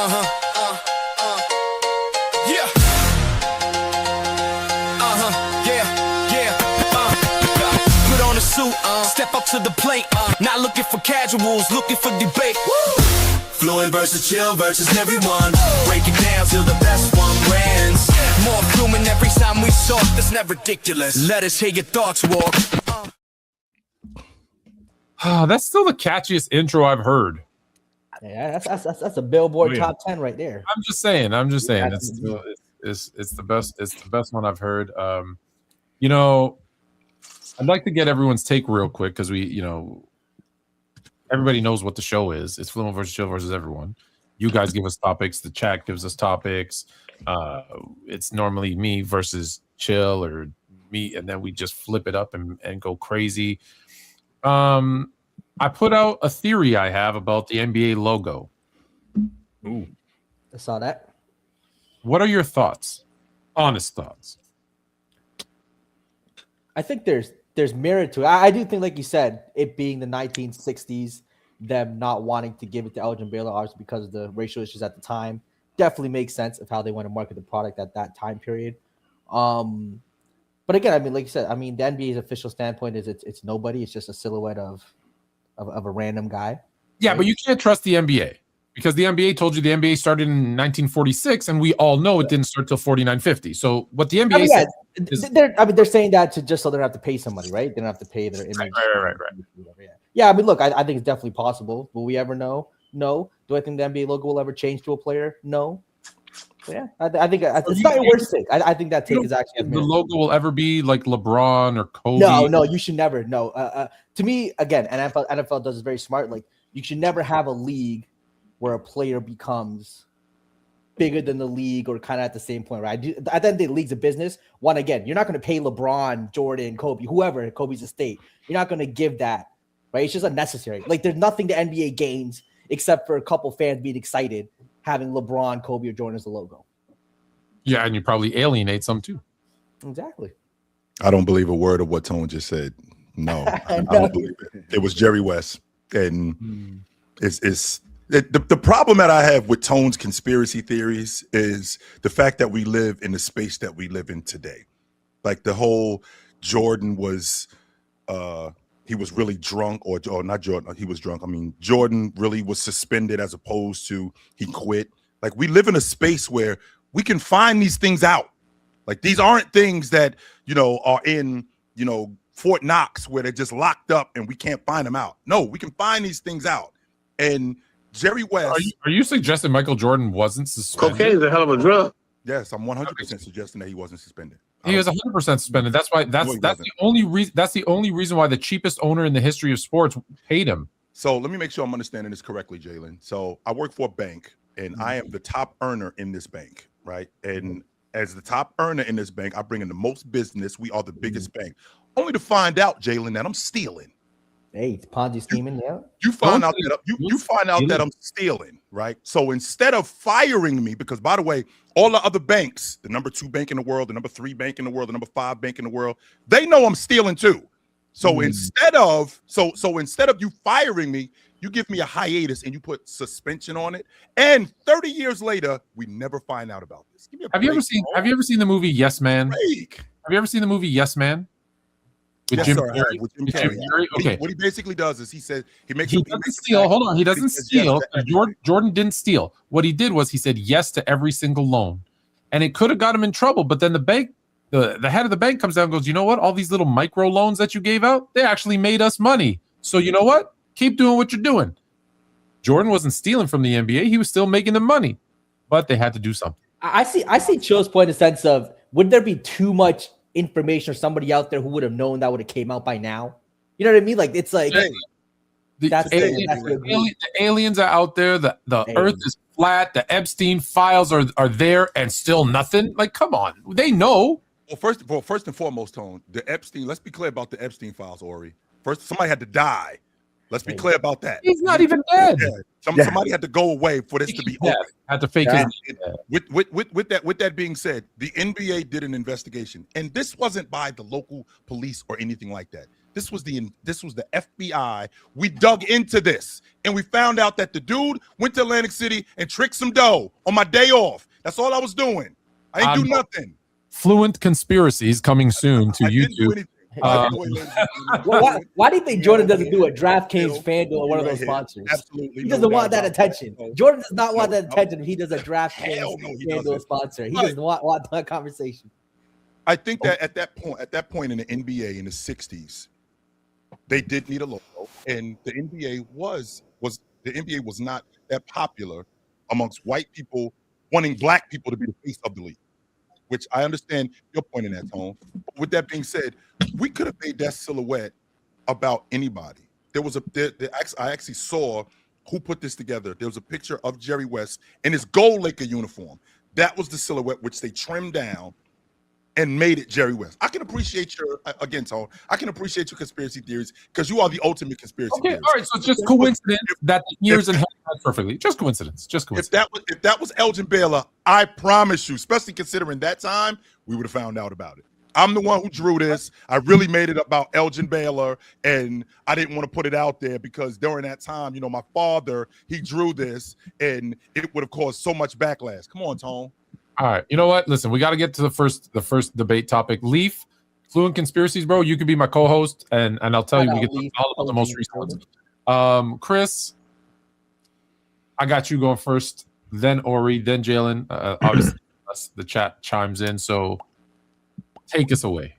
Yeah. Put on a suit, step up to the plate. Not looking for casuals, looking for debate. Fluent versus chill versus everyone. Break it down till the best one wins. More fluent every time we talk, that's never ridiculous. Let us hear your thoughts, walk. That's still the catchiest intro I've heard. Yeah, that's a Billboard top 10 right there. I'm just saying. It's the best. It's the best one I've heard. You know, I'd like to get everyone's take real quick because everybody knows what the show is. It's Fluent versus Chill versus everyone. You guys give us topics. The chat gives us topics. It's normally me versus Chill or me, and then we just flip it up and go crazy. I put out a theory I have about the NBA logo. Ooh, I saw that. What are your thoughts? Honest thoughts. I think there's merit to it. I do think, like you said, it being the 1960s, them not wanting to give it to Elgin Baylor, obviously because of the racial issues at the time, definitely makes sense of how they want to market the product at that time period. But again, I mean, like you said, I mean, the NBA's official standpoint is it's nobody. It's just a silhouette of a random guy. Yeah, right? But you can't trust the NBA because the NBA told you the NBA started in 1946, and we all know it didn't start till 49-50. So what the NBA said is, they're saying that to just so they don't have to pay somebody, right? They don't have to pay their image. Right. Yeah, I mean, look, I think it's definitely possible. Will we ever know? No. Do I think the NBA logo will ever change to a player? No. Yeah, I think it's not your worst take. I think that take is actually the logo will ever be like LeBron or Kobe. No, you should never. No, to me, again, NFL does it very smart. Like, you should never have a league where a player becomes bigger than the league or kind of at the same point, right? I think the league's a business. One, again, you're not going to pay LeBron, Jordan, Kobe, whoever, Kobe's estate. You're not going to give that, right? It's just unnecessary. Like, there's nothing the NBA gains except for a couple fans being excited having LeBron, Kobe, or Jordan as the logo. Yeah, and you probably alienate some too. Exactly. I don't believe a word of what Tone just said. No, I don't believe it. It was Jerry West. And it's the problem that I have with Tone's conspiracy theories is the fact that we live in the space that we live in today. Like the whole Jordan was he was really drunk, or not Jordan, he was drunk. I mean, Jordan really was suspended as opposed to he quit. Like, we live in a space where we can find these things out. Like, these aren't things that, are in, Fort Knox where they're just locked up and we can't find them out. No, we can find these things out. And Jerry West. Are you suggesting Michael Jordan wasn't suspended? Cocaine is a hell of a drug. Yes, I'm 100% suggesting that he wasn't suspended. He was 100% suspended. That's why that's the only reason. That's the only reason why the cheapest owner in the history of sports paid him. So let me make sure I'm understanding this correctly, Jalen. So I work for a bank, and I am the top earner in this bank, right? And as the top earner in this bank, I bring in the most business. We are the biggest bank. Only to find out, Jalen, that I'm stealing. Hey, it's Ponzi scheming, yeah. You find out that I'm stealing, right? So instead of firing me, because by the way, all the other banks, the number 2 bank in the world, the number 3 bank in the world, the number 5 bank in the world, they know I'm stealing too. So instead of you firing me, you give me a hiatus and you put suspension on it. And 30 years later, we never find out about this. Have you ever seen the movie Yes Man? Break. Have you ever seen the movie Yes Man? With Jim Carrey. Okay. What he basically does is he doesn't steal. Hold on, he doesn't steal. Jordan didn't steal. What he did was he said yes to every single loan, and it could have got him in trouble. But then the bank, the head of the bank comes down and goes, you know what? All these little micro loans that you gave out, they actually made us money. So you know what? Keep doing what you're doing. Jordan wasn't stealing from the NBA; he was still making the money, but they had to do something. I see Chill's point in the sense of, would there be too much information or somebody out there who would have known that would have came out by now? You know what I mean? Like, it's like the aliens are out there. The Earth is flat. The Epstein files are there and still nothing. Like, come on, they know. Well, first and foremost, Tone, the Epstein. Let's be clear about the Epstein files, Ori. First, somebody had to die. Let's be clear about that. He's not even dead. Somebody had to go away for this to be open. Had to fake his. With that being said, the NBA did an investigation, and this wasn't by the local police or anything like that. This was the FBI. We dug into this, and we found out that the dude went to Atlantic City and tricked some dough on my day off. That's all I was doing. I didn't do nothing. Fluent Conspiracies coming soon to YouTube. Why do you think Jordan doesn't do a DraftKings, FanDuel, or one of those sponsors? Absolutely. He doesn't want that attention. Jordan does not want that attention if he does a DraftKings, FanDuel sponsor. He doesn't want that conversation. I think that at that point in the NBA in the 60s, they did need a logo, and the NBA was not that popular amongst white people wanting black people to be the face of the league, which I understand your point in that, Tone. But with that being said, we could have made that silhouette about anybody. I actually saw who put this together. There was a picture of Jerry West in his gold Laker uniform. That was the silhouette which they trimmed down and made it Jerry West. I can appreciate your, again, Tone, I can appreciate your conspiracy theories because you are the ultimate conspiracy theorist. All right, so it's just coincidence that the ears and head match perfectly. Just coincidence. If that was Elgin Baylor, I promise you, especially considering that time, we would have found out about it. I'm the one who drew this. I really made it about Elgin Baylor, and I didn't want to put it out there because during that time, my father, he drew this, and it would have caused so much backlash. Come on, Tone. All right, you know what? Listen, we got to get to the first debate topic. Leaf, Fluent Conspiracies, bro. You could be my co-host, and I'll tell you we get all about the most recent ones. Chris, I got you going first, then Ori, then Jalen. Obviously, the chat chimes in, so take us away.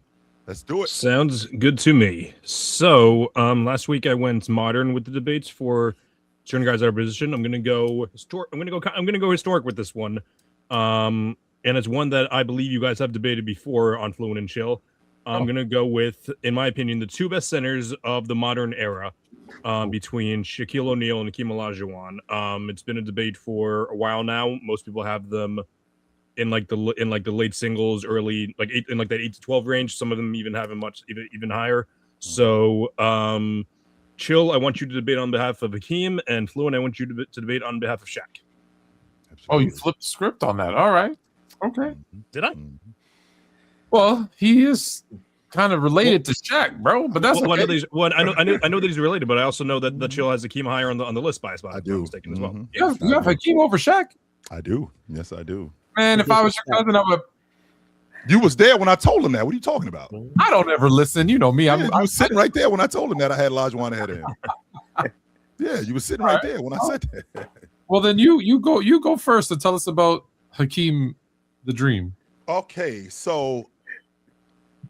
Let's do it. Sounds good to me. So, last week I went modern with the debates for certain guys out of position. I'm gonna go historic with this one. And it's one that I believe you guys have debated before on Fluent and Chill. I'm going to go with, in my opinion, the two best centers of the modern era, between Shaquille O'Neal and Hakeem Olajuwon. It's been a debate for a while now. Most people have them in the late singles, early, in that 8 to 12 range. Some of them even have them even higher. So, Chill, I want you to debate on behalf of Hakeem, and Fluent, I want you to debate on behalf of Shaq. Oh, you flipped the script on that. All right. Okay. Did I? Well, he is kind of related to Shaq, bro. But that's okay. I know that he's related, but I also know that Chill has Hakeem higher on the list by a spot. I do. Mistaken as well. You have Hakeem over Shaq? I do. Yes, I do. Man, if I was your cousin, I would. You was there when I told him that. What are you talking about? I don't ever listen. You know me. I was sitting right there when I told him that I had Olajuwon ahead of him. Yeah, you were sitting right there when I said that. Well, then you go first and tell us about Hakeem the Dream. Okay, so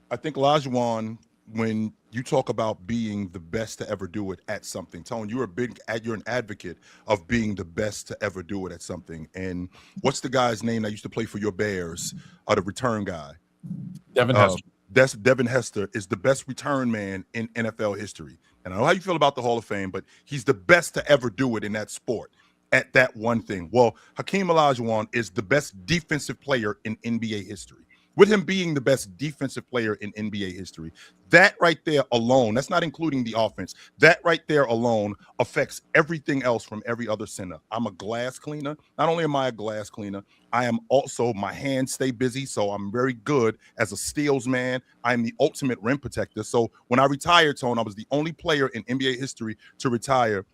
I think Olajuwon, when you talk about being the best to ever do it at something, Tone, you're an advocate of being the best to ever do it at something. And what's the guy's name that used to play for your Bears, the return guy? Devin Hester. Devin Hester is the best return man in NFL history. And I know how you feel about the Hall of Fame, but he's the best to ever do it in that sport. At that one thing. Well, Hakeem Olajuwon is the best defensive player in NBA history. With him being the best defensive player in NBA history, that right there alone, that's not including the offense, that right there alone affects everything else from every other center. I'm a glass cleaner. Not only am I a glass cleaner, I am also, my hands stay busy, so I'm very good as a steals man. I'm the ultimate rim protector. So when I retired, Tone, I was the only player in NBA history to retire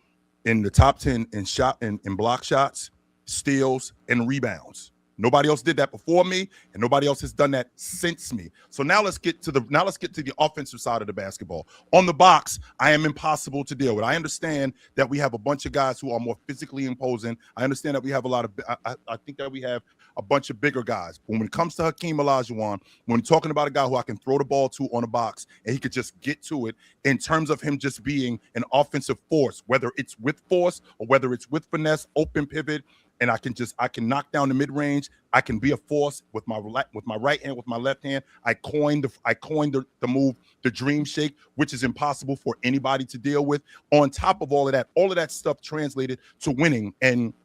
in the top 10 in block shots, steals, and rebounds. Nobody else did that before me, and nobody else has done that since me. So now let's get to the offensive side of the basketball. On the box, I am impossible to deal with. I understand that we have a bunch of guys who are more physically imposing. I understand that we have I think that we have a bunch of bigger guys. But when it comes to Hakeem Olajuwon, when we're talking about a guy who I can throw the ball to on the box and he could just get to it, in terms of him just being an offensive force, whether it's with force or whether it's with finesse, open pivot, and I can knock down the mid range. I can be a force with my right hand, with my left hand. I coined the move, the dream shake, which is impossible for anybody to deal with. On top of all of that stuff translated to winning. And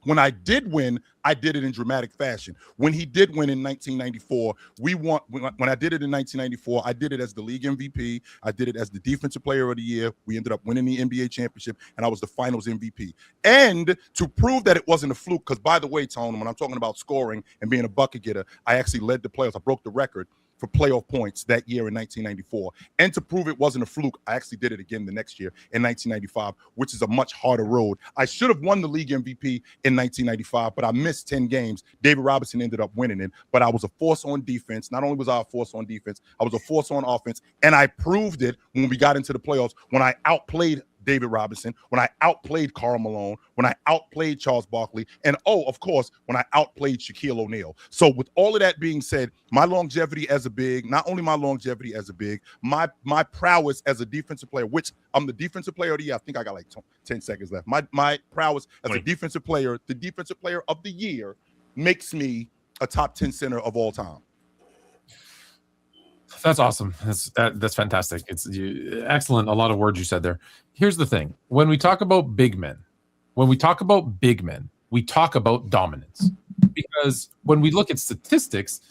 when I did win, I did it in dramatic fashion. When he did win in 1994, we won. When I did it in 1994, I did it as the league MVP. I did it as the defensive player of the year. We ended up winning the NBA championship, and I was the finals MVP. And to prove that it wasn't a fluke, because by the way, Tone, when I'm talking about scoring and being a bucket getter, I actually led the playoffs. I broke the record for playoff points that year in 1994. And to prove it wasn't a fluke, I actually did it again the next year in 1995, which is a much harder road. I should have won the league MVP in 1995, but I missed 10 games. David Robinson ended up winning it, but I was a force on defense. Not only was I a force on defense, I was a force on offense, and I proved it when we got into the playoffs, when I outplayed David Robinson, when I outplayed Karl Malone, when I outplayed Charles Barkley, and of course, when I outplayed Shaquille O'Neal. So with all of that being said, my longevity as a big, not only my longevity as a big, my prowess as a defensive player, which I'm the defensive player of the year. I think I got like 10 seconds left. My prowess as a defensive player, the defensive player of the year, makes me a top 10 center of all time. That's awesome. That's fantastic. It's excellent. A lot of words you said there. Here's the thing. When we talk about big men, we talk about dominance. Because when we look at statistics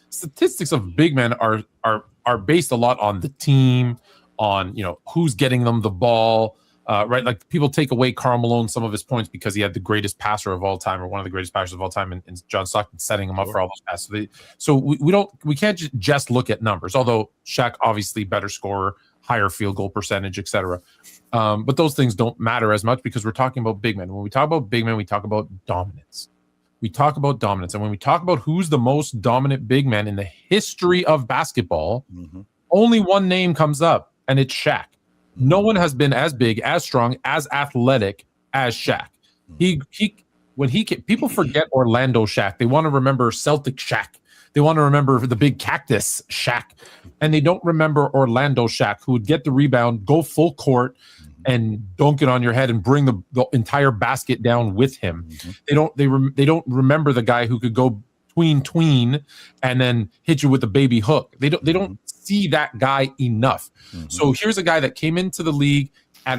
of big men are based a lot on the team, on who's getting them the ball. Right, like people take away Karl Malone some of his points because he had the greatest passer of all time, or one of the greatest passers of all time, and John Stockton setting him up for all those passes. So we can't just look at numbers. Although Shaq obviously better scorer, higher field goal percentage, etc. But those things don't matter as much because we're talking about big men. When we talk about big men, we talk about dominance. And when we talk about who's the most dominant big man in the history of basketball, only one name comes up, and it's Shaq. No one has been as big, as strong, as athletic as Shaq. People forget Orlando Shaq. They want to remember Celtic Shaq. They want to remember the big cactus Shaq. And they don't remember Orlando Shaq, who would get the rebound, go full court, and dunk it on your head and bring the entire basket down with him. They don't remember the guy who could go tween and then hit you with a baby hook. They don't see that guy enough. So here's a guy that came into the league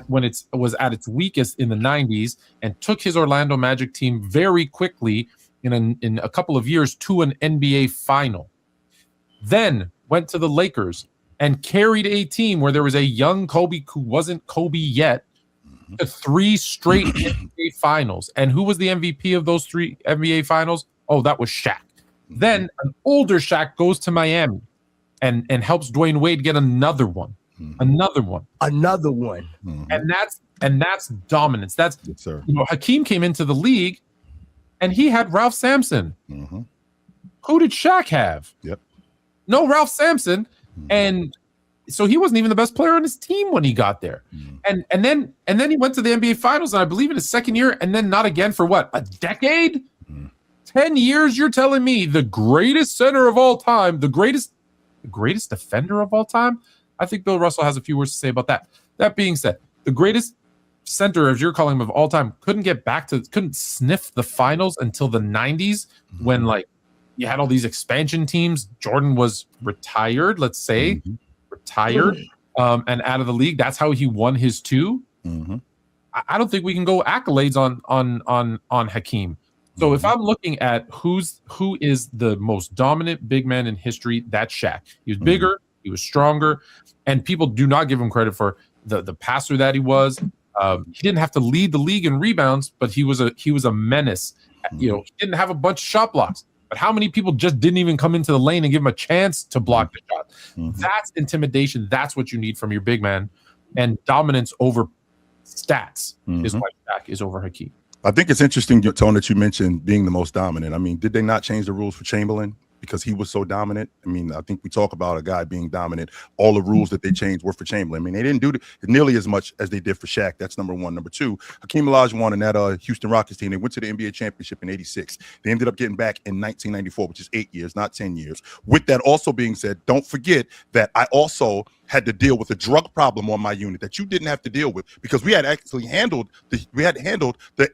when it was at its weakest in the 90s and took his Orlando Magic team very quickly in a couple of years to an NBA final. Then went to the Lakers and carried a team where there was a young Kobe who wasn't Kobe yet to 3 straight NBA finals. And who was the MVP of those 3 NBA finals? Oh, that was Shaq. Then an older Shaq goes to Miami and helps Dwayne Wade get another one. And that's dominance. That's yes, sir. Hakeem came into the league and he had Ralph Sampson. Who did Shaq have? Yep. No Ralph Sampson. And so he wasn't even the best player on his team when he got there. And then he went to the NBA finals, and I believe in his second year, and then not again for what, a decade? 10 years. You're telling me the greatest center of all time, the greatest defender of all time? I think Bill Russell has a few words to say about that. That being said, the greatest center, as you're calling him, of all time, couldn't sniff the finals until the 90s when you had all these expansion teams. Jordan was retired, let's say, and out of the league. That's how he won his 2. I don't think we can go accolades on Hakeem. So if I'm looking at who is the most dominant big man in history, that's Shaq. He was bigger, he was stronger, and people do not give him credit for the passer that he was. He didn't have to lead the league in rebounds, but he was a menace. He didn't have a bunch of shot blocks. But how many people just didn't even come into the lane and give him a chance to block the shot? That's intimidation. That's what you need from your big man. And dominance over stats is why Shaq is over Hakeem. I think it's interesting, Tone, that you mentioned being the most dominant. I mean, did they not change the rules for Chamberlain because he was so dominant? I mean, I think we talk about a guy being dominant. All the rules that they changed were for Chamberlain. I mean, they didn't do nearly as much as they did for Shaq. That's number one. Number two, Hakeem Olajuwon and that Houston Rockets team, they went to the NBA championship in '86. They ended up getting back in 1994, which is 8 years, not 10 years. With that also being said, don't forget that I also had to deal with a drug problem on my unit that you didn't have to deal with, because we had actually handled the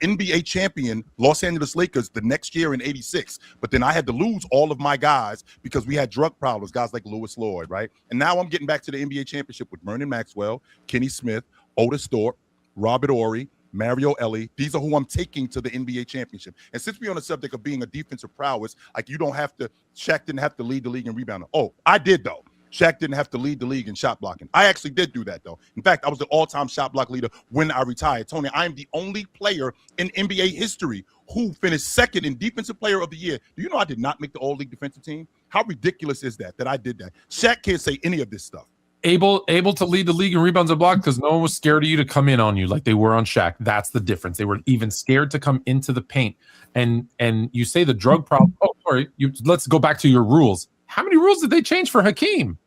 NBA champion Los Angeles Lakers the next year in '86. But then I had to lose all of my guys because we had drug problems, guys like Lewis Lloyd, right? And now I'm getting back to the NBA championship with Vernon Maxwell, Kenny Smith, Otis Thorpe, Robert Horry, Mario Elie. These are who I'm taking to the NBA championship. And since we're on the subject of being a defensive prowess, Shaq didn't have to lead the league in rebounding. Oh, I did though. Shaq didn't have to lead the league in shot blocking. I actually did do that, though. In fact, I was the all-time shot block leader when I retired. Tony, I am the only player in NBA history who finished second in Defensive Player of the Year. Do you know I did not make the All-League defensive team? How ridiculous is that I did that? Shaq can't say any of this stuff. Able to lead the league in rebounds and blocks because no one was scared of you to come in on you like they were on Shaq. That's the difference. They were even scared to come into the paint. And you say the drug problem. Oh, sorry. Let's go back to your rules. How many rules did they change for Hakeem?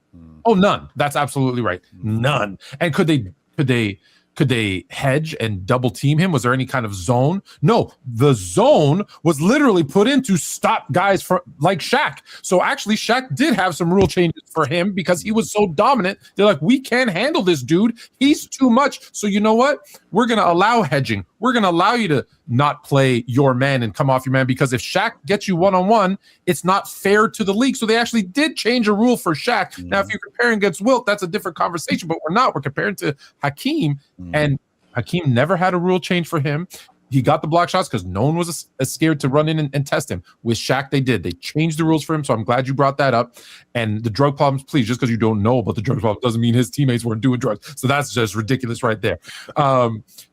Oh, none. That's absolutely right. None. And could they hedge and double team him? Was there any kind of zone? No, the zone was literally put in to stop guys from like Shaq. So actually, Shaq did have some rule changes for him because he was so dominant. They're like, we can't handle this dude. He's too much. So you know what? We're going to allow hedging. We're going to allow you to not play your man and come off your man because if Shaq gets you one-on-one, it's not fair to the league. So they actually did change a rule for Shaq. Now, if you're comparing against Wilt, that's a different conversation, but we're not. We're comparing to Hakeem, and Hakeem never had a rule change for him. He got the block shots because no one was scared to run in and test him. With Shaq, they did. They changed the rules for him, so I'm glad you brought that up. And the drug problems, please, just because you don't know about the drug problem doesn't mean his teammates weren't doing drugs. So that's just ridiculous right there.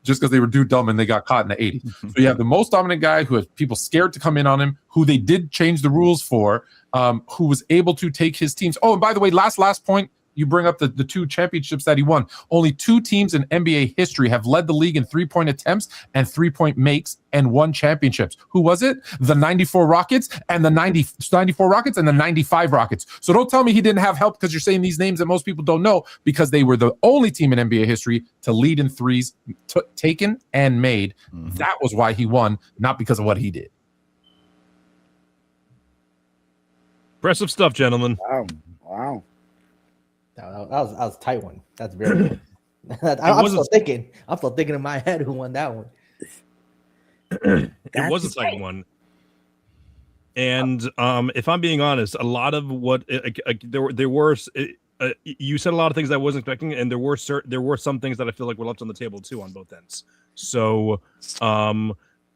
Just because they were dumb and they got caught in the 80s. So you have the most dominant guy who has people scared to come in on him, who they did change the rules for, who was able to take his teams. Oh, and by the way, last point, you bring up the 2 championships that he won. Only 2 teams in NBA history have led the league in 3-point attempts and 3-point makes and won championships. Who was it? The 94 Rockets and the 94 Rockets and the 95 Rockets. So don't tell me he didn't have help because you're saying these names that most people don't know because they were the only team in NBA history to lead in threes taken and made. That was why he won, not because of what he did. Impressive stuff, gentlemen. Wow. That was a tight one. That's very good. I'm still thinking in my head who won that one. It was a tight one. And if I'm being honest, a lot of what there were you said a lot of things I wasn't expecting, and there were some things that I feel like were left on the table too on both ends. So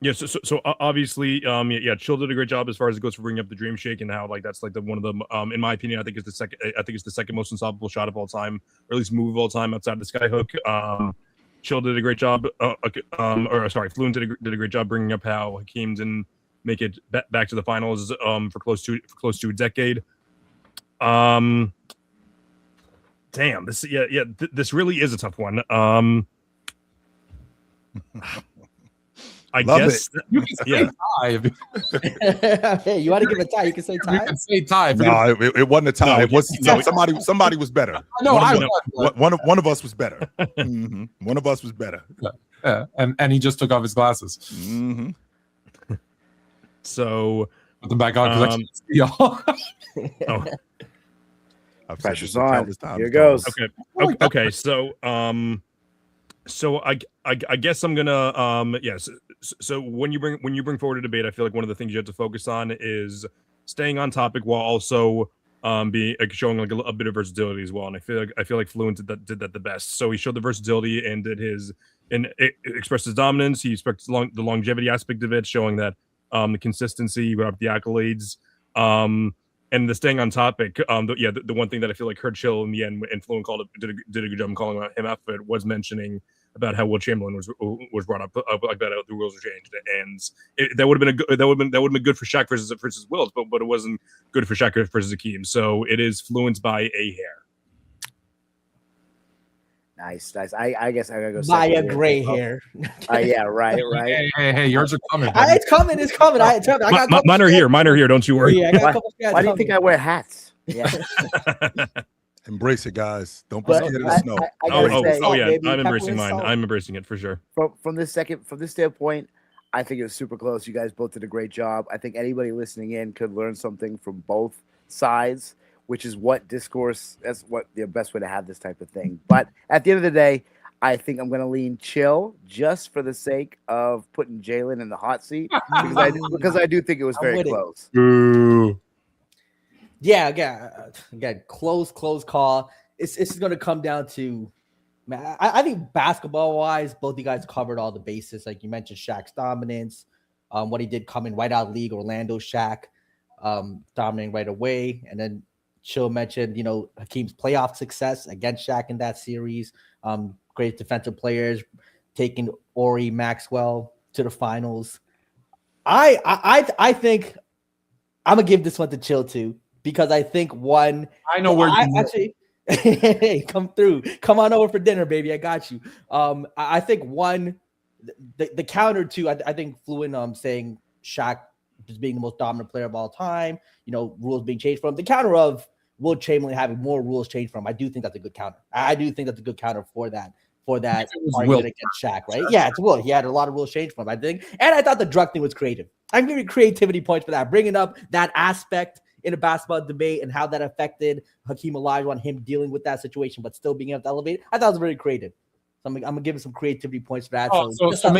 so obviously, Chill did a great job as far as it goes for bringing up the Dream Shake and how like that's like one of the in my opinion, I think it's the second most unstoppable shot of all time, or at least move of all time outside the skyhook. Chill did a great job, Fluent did a great job bringing up how Hakeem didn't make it back to the finals for close to a decade. This really is a tough one. I Love guess You can say tie. Hey, you want to give a tie? You can say tie. You can say tie. No, it wasn't a tie. No, It was somebody was better. No, One of us was better. One of us was better. Yeah, and he just took off his glasses. So Put them back on because I can't see y'all. oh, I've said Pressure's this on. countless times. Here goes. okay. So I guess I'm gonna yes. So when you bring forward a debate, I feel like one of the things you have to focus on is staying on topic while also showing like a bit of versatility as well. And I feel like Fluent did that the best. So he showed the versatility and expressed his dominance. He expressed the longevity aspect of it, showing that the consistency without the accolades. And the staying on topic, the one thing that I feel like hurt Chill in the end, and Fluent did a good job in calling him out for it, was mentioning about how Will Chamberlain was brought up like that. The rules were changed, and that would have been good for Shaq versus Wilt, but it wasn't good for Shaq versus Hakeem. So it is Fluent by a hair. Nice. I guess I gotta go By a second gray here. hair. Yeah, right. Hey, yours are coming. It's coming. I got Mine are here. Don't you worry. Yeah, I got a couple stats Why do you coming. think I wear hats? Yeah. Embrace it, guys. Don't be But scared of the snow. I gotta say, yeah, baby, I'm pepper embracing and mine. salt. I'm embracing it for sure. from this standpoint, I think it was super close. You guys both did a great job. I think anybody listening in could learn something from both sides, which is what discourse. That's what the best way to have this type of thing. But at the end of the day, I think I'm going to lean Chill just for the sake of putting Jalen in the hot seat because I do think it was very close. Yeah, again, close call. It's going to come down to, man, I think basketball-wise, both you guys covered all the bases. Like you mentioned Shaq's dominance, what he did coming right out of the league, Orlando Shaq, dominating right away. And then Chill mentioned, Hakeem's playoff success against Shaq in that series. Great defensive players, taking Ori Maxwell to the finals. I think I'm gonna give this one to Chill too, because I think one. I know where you actually. Hey, come through. Come on over for dinner, baby. I got you. I think one, the counter to I think Fluent saying Shaq is being the most dominant player of all time. Rules being changed for him. The counter of Will Chamberlain having more rules changed for him. I do think that's a good counter. I do think that's a good counter for that argument against Shaq, right? Yeah, it's Will. He had a lot of rules changed for him, I think. And I thought the drug thing was creative. I'm giving creativity points for that. Bringing up that aspect in a basketball debate and how that affected Hakeem Olajuwon, him dealing with that situation, but still being able to elevate. I thought it was very creative. So I'm gonna give him some creativity points for that. So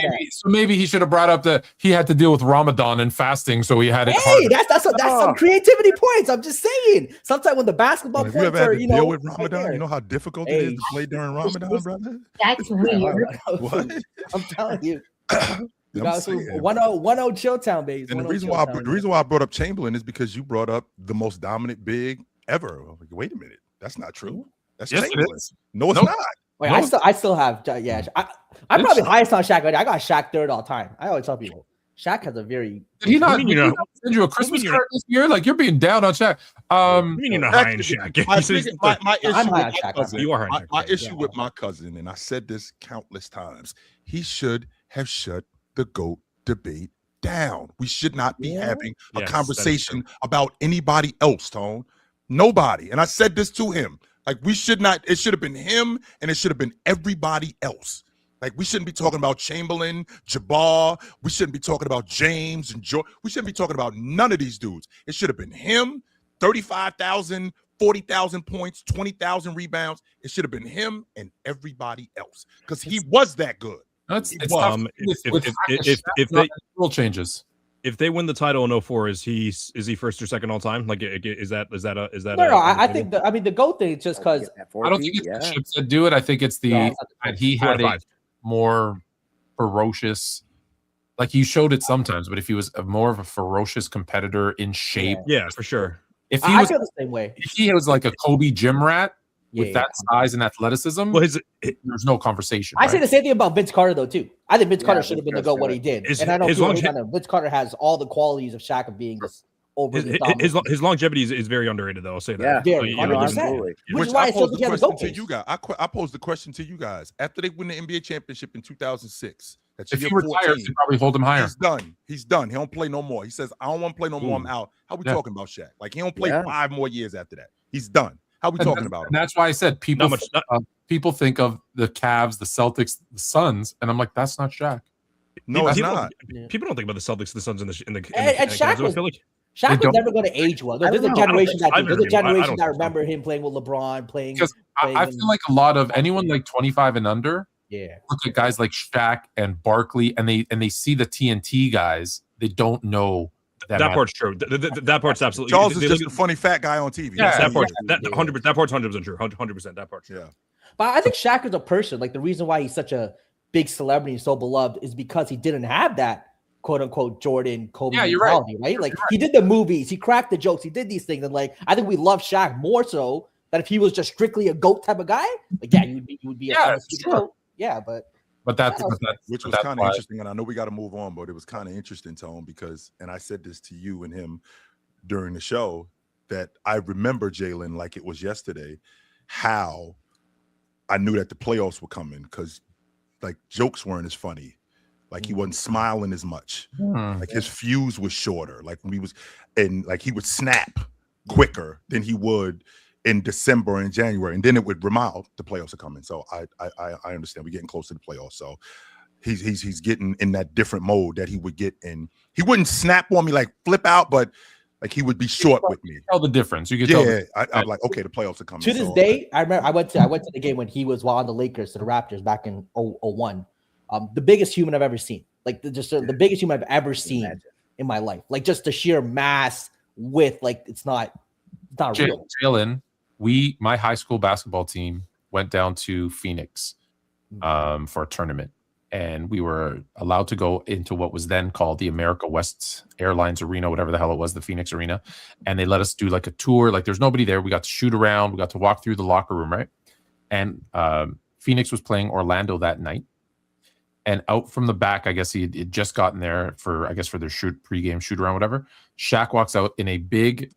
maybe he should have brought up that he had to deal with Ramadan and fasting, so he had it. Hey, that's some creativity points. I'm just saying. Sometimes when the basketball points are, deal with Ramadan, you know how difficult it is to play during Ramadan, brother. That's weird. What? I'm telling you. You got 1-0 Chill Town, baby. And the reason why I brought up Chamberlain is because you brought up the most dominant big ever. I'm like, wait a minute, that's not true. That's Chamberlain. No, it's not. Wait, I still have I'm probably highest on Shaq. I got Shaq third all time. I always tell people Shaq has a very. Did he not send you a Christmas card this year? Like you're being down on Shaq. You're not high on Shaq. My issue with my cousin, and I said this countless times, he should have shut the GOAT debate down. We should not be having a conversation about anybody else, Tone. Nobody. And I said this to him. Like, we should not, it should have been him and it should have been everybody else. Like, we shouldn't be talking about Chamberlain, Jabbar. We shouldn't be talking about James and George. We shouldn't be talking about none of these dudes. It should have been him, 35,000, 40,000 points, 20,000 rebounds. It should have been him and everybody else because he was that good. If they rule changes. If they win the title in 04, is he first or second all time? Like, is that? No. I think the GOAT thing is just because I don't think it's the chips that do it. I think it's that he had a more ferocious. Like he showed it sometimes, but if he was more of a ferocious competitor in shape, for sure. If he was the same way, if he was like a Kobe gym rat with that size and athleticism, there's no conversation. I say the same thing about Vince Carter though too. I think Vince Carter should have been the GOAT what he did, and I don't Vince Carter has all the qualities of Shaq of being this overly dominant. His longevity is very underrated though. I'll say that. Yeah, 100%. Which is why I still think he has a GOAT case. I posed the question to you guys after they win the NBA championship in 2006. If he retires, they probably hold him higher. He's done. He don't play no more. He says, "I don't want to play no more. I'm out." How we talking about Shaq? Like he don't play 5 more years after that. He's done. How we talking about him? And that's why I said people think of the Cavs, the Celtics, the Suns, and I'm like, that's not Shaq. No, it's not. People don't think about the Celtics, the Suns, and Shaq was never going to age well. There's a generation that remember him playing with LeBron, playing. Because I feel like a lot of anyone like 25 and under, look at guys like Shaq and Barkley, and they see the TNT guys. They don't know. That part's true. That part's absolutely. Charles is just a funny fat guy on TV. Yeah, that part's 100% true. 100% that part's true. Yeah. But I think Shaq is a person. Like the reason why he's such a big celebrity and so beloved is because he didn't have that quote unquote Jordan Kobe mentality, right? Like he did the movies, he cracked the jokes, he did these things, and like I think we love Shaq more so than if he was just strictly a GOAT type of guy. Like you would be a GOAT. Yeah, but which was kind of interesting, and I know we got to move on, but it was kind of interesting, Tone, because, and I said this to you and him during the show, that I remember, Jalen, like it was yesterday, how I knew that the playoffs were coming because like jokes weren't as funny, like he wasn't smiling as much, like his fuse was shorter, like when he was, and like he would snap quicker than he would in December and January, and then it would remind the playoffs are coming. So I understand we're getting close to the playoffs. So he's getting in that different mode that he would get in. He wouldn't snap on me like flip out, but like he would be short with me. Tell the difference. You can tell. Yeah, I'm like, okay, the playoffs are coming. To this day, I remember I went to the game when he was on the Lakers to the Raptors back in 01. The biggest human I've ever seen. Like the biggest human I've ever seen in my life. Like just the sheer mass width. Like it's not real. Jalen, my high school basketball team went down to Phoenix for a tournament, and we were allowed to go into what was then called the America West Airlines Arena, whatever the hell it was, the Phoenix Arena, and they let us do like a tour. Like there's nobody there. We got to shoot around. We got to walk through the locker room, right? And Phoenix was playing Orlando that night, and out from the back, I guess he had just gotten there for their pregame shoot around, whatever. Shaq walks out in a big,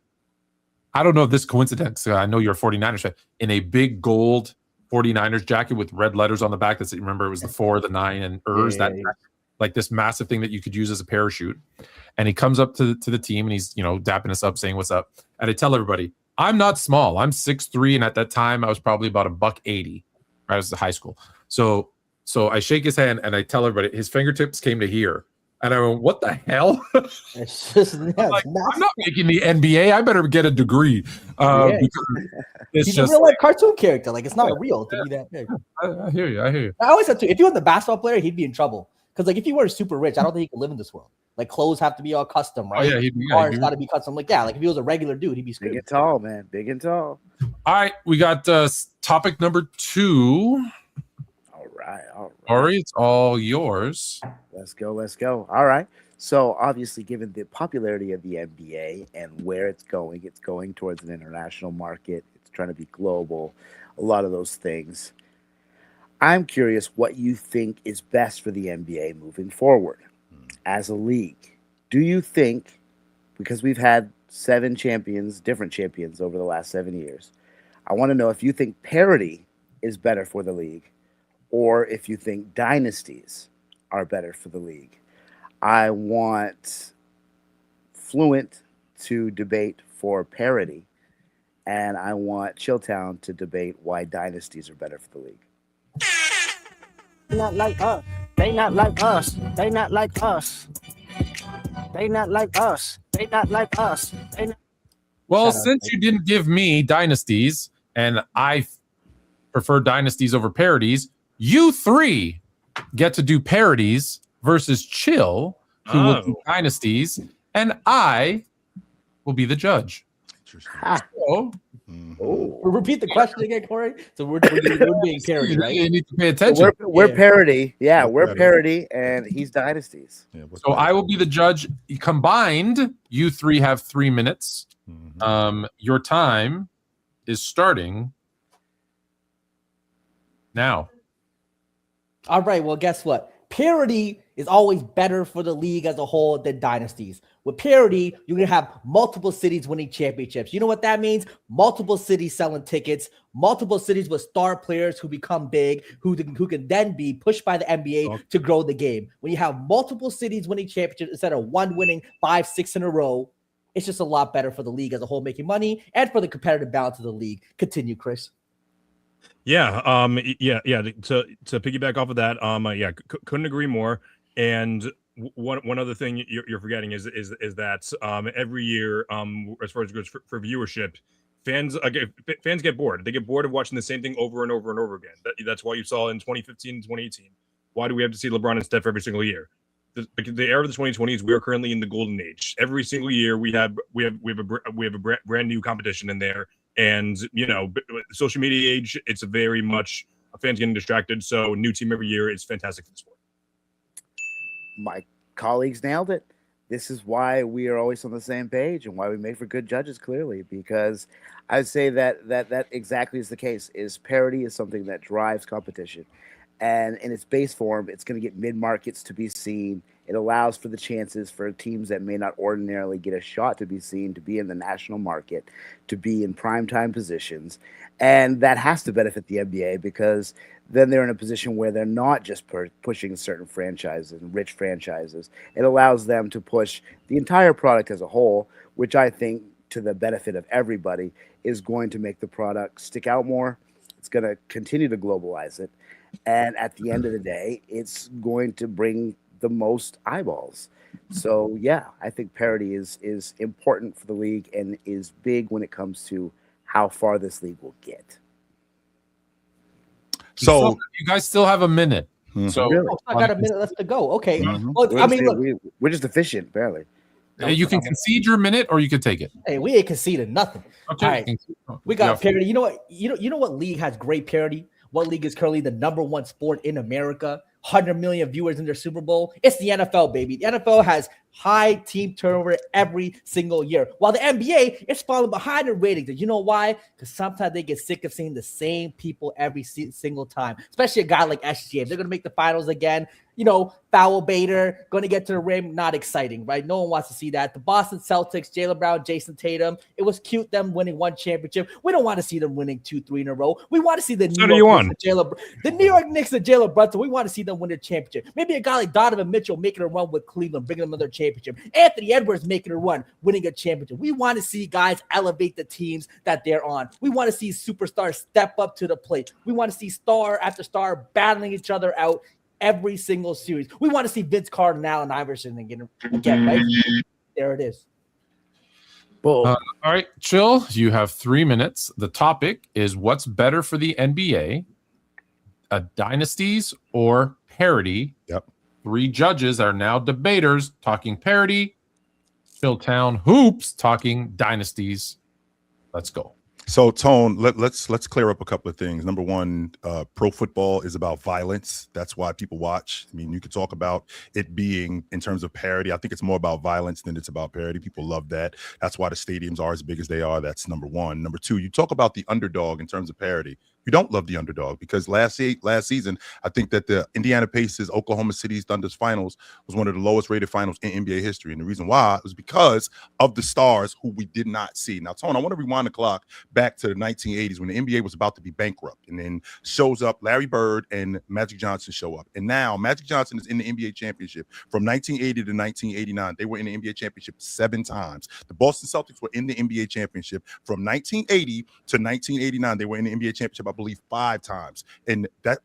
I don't know if this coincidence. I know you're a 49ers fan. In a big gold 49ers jacket with red letters on the back. Remember, it was the 4, the 9, and like this massive thing that you could use as a parachute. And he comes up to the team and he's, dapping us up, saying, "What's up?" And I tell everybody, I'm not small. I'm 6'3", and at that time I was probably about $180. Right, I was in high school. So I shake his hand and I tell everybody his fingertips came to here. And I went, "What the hell?" It's just I'm not making the NBA. I better get a degree. Because he's just a real life cartoon character. Like, it's not real to be that big. I hear you. I always said too, if he was a basketball player, he'd be in trouble. Because like if he were super rich, I don't think he could live in this world. Like clothes have to be all custom, right? Oh, yeah, cars got to be custom. Like if he was a regular dude, he'd be screwed. Big and tall, man. Big and tall. All right, we got topic number 2. All right. Ari, it's all yours. Let's go. All right. So obviously, given the popularity of the NBA and where it's going towards an international market. It's trying to be global. A lot of those things. I'm curious what you think is best for the NBA moving forward as a league. Do you think, because we've had 7 different champions over the last 7 years, I want to know if you think parity is better for the league or if you think dynasties are better for the league. I want Fluent to debate for parity, and I want Chilltown to debate why dynasties are better for the league. Not like us. They not like us. They not like us. They not like us. They not like us. Well, since you didn't give me dynasties, and I prefer dynasties over parodies, you 3 get to do parodies versus Chill, who will do dynasties, and I will be the judge. So, repeat the question again, Corey. So we're being parody, right? You need to pay attention. So we're parody. Yeah, we're parody, and he's dynasties. Yeah, so I will be the judge. Combined, you 3 have 3 minutes. Your time is starting now. All right. Well, guess what? Parity is always better for the league as a whole than dynasties. With parity, you're going to have multiple cities winning championships. You know what that means? Multiple cities selling tickets, multiple cities with star players who become big, who can then be pushed by the NBA to grow the game. When you have multiple cities winning championships instead of one winning 5, 6 in a row, it's just a lot better for the league as a whole, making money and for the competitive balance of the league. Continue, Chris. Yeah. To piggyback off of that, couldn't agree more. And one other thing you're forgetting is that every year, as far as it goes for viewership, fans get bored. They get bored of watching the same thing over and over and over again. That's why you saw in 2015 and 2018. Why do we have to see LeBron and Steph every single year? The era of the 2020s, we are currently in the golden age. Every single year, we have a brand new competition in there. And, social media age, it's very much fans getting distracted. So new team every year is fantastic for the sport. My colleagues nailed it. This is why we are always on the same page and why we make for good judges, clearly, because I would say that exactly is the case. Is parity is something that drives competition. And in its base form, it's going to get mid-markets to be seen. It allows for the chances for teams that may not ordinarily get a shot to be seen, to be in the national market, to be in primetime positions. And that has to benefit the NBA because then they're in a position where they're not just pushing certain franchises and rich franchises. It allows them to push the entire product as a whole, which I think, to the benefit of everybody, is going to make the product stick out more. It's going to continue to globalize it. And at the end of the day, it's going to bring the most eyeballs. So, yeah, I think parity is important for the league and is big when it comes to how far this league will get. So you guys still have a minute. So I got a minute left to go. Okay. Well, we're just efficient, barely. You can concede your minute or you can take it. Hey, we ain't conceded nothing. Okay. All right. We got parity. You know what? You know what league has great parity? What league is currently the #1 sport in America? 100 million viewers in their Super Bowl. It's the NFL, baby. The NFL has high team turnover every single year. While the NBA is falling behind in ratings. And you know why? Because sometimes they get sick of seeing the same people every single time, especially a guy like SGA. If they're going to make the finals again, foul baiter, going to get to the rim, not exciting, right? No one wants to see that. The Boston Celtics, Jaylen Brown, Jason Tatum, it was cute them winning one championship. We don't want to see them winning 2-3 in a row. We want to see the New York Knicks and Jalen Brunson. We want to see them win a championship. Maybe a guy like Donovan Mitchell making a run with Cleveland, bringing them another championship. Anthony Edwards making a run, winning a championship. We want to see guys elevate the teams that they're on. We want to see superstars step up to the plate. We want to see star after star battling each other out every single series. We want to see Vince Carter and Allen Iverson again, right? There it is. All right, Chill, you have 3 minutes. The topic is what's better for the NBA, dynasties or parity. Yep. 3 judges are now debaters talking parity. Chilltown Hoops talking dynasties. Let's go. So, Tone, let's clear up a couple of things. Number one, pro football is about violence. That's why people watch. I mean, you could talk about it being in terms of parity. I think it's more about violence than it's about parity. People love that. That's why the stadiums are as big as they are. That's number one. Number two, you talk about the underdog in terms of parity. You don't love the underdog because last season, I think that the Indiana Pacers, Oklahoma City Thunder's finals was one of the lowest rated finals in NBA history. And the reason why was because of the stars who we did not see. Now, Tone, I want to rewind the clock back to the 1980s when the NBA was about to be bankrupt. And then shows up Larry Bird and Magic Johnson show up. And now Magic Johnson is in the NBA championship from 1980 to 1989. They were in the NBA championship 7 times. The Boston Celtics were in the NBA championship from 1980 to 1989. They were in the NBA championship, I believe, 5 times. And that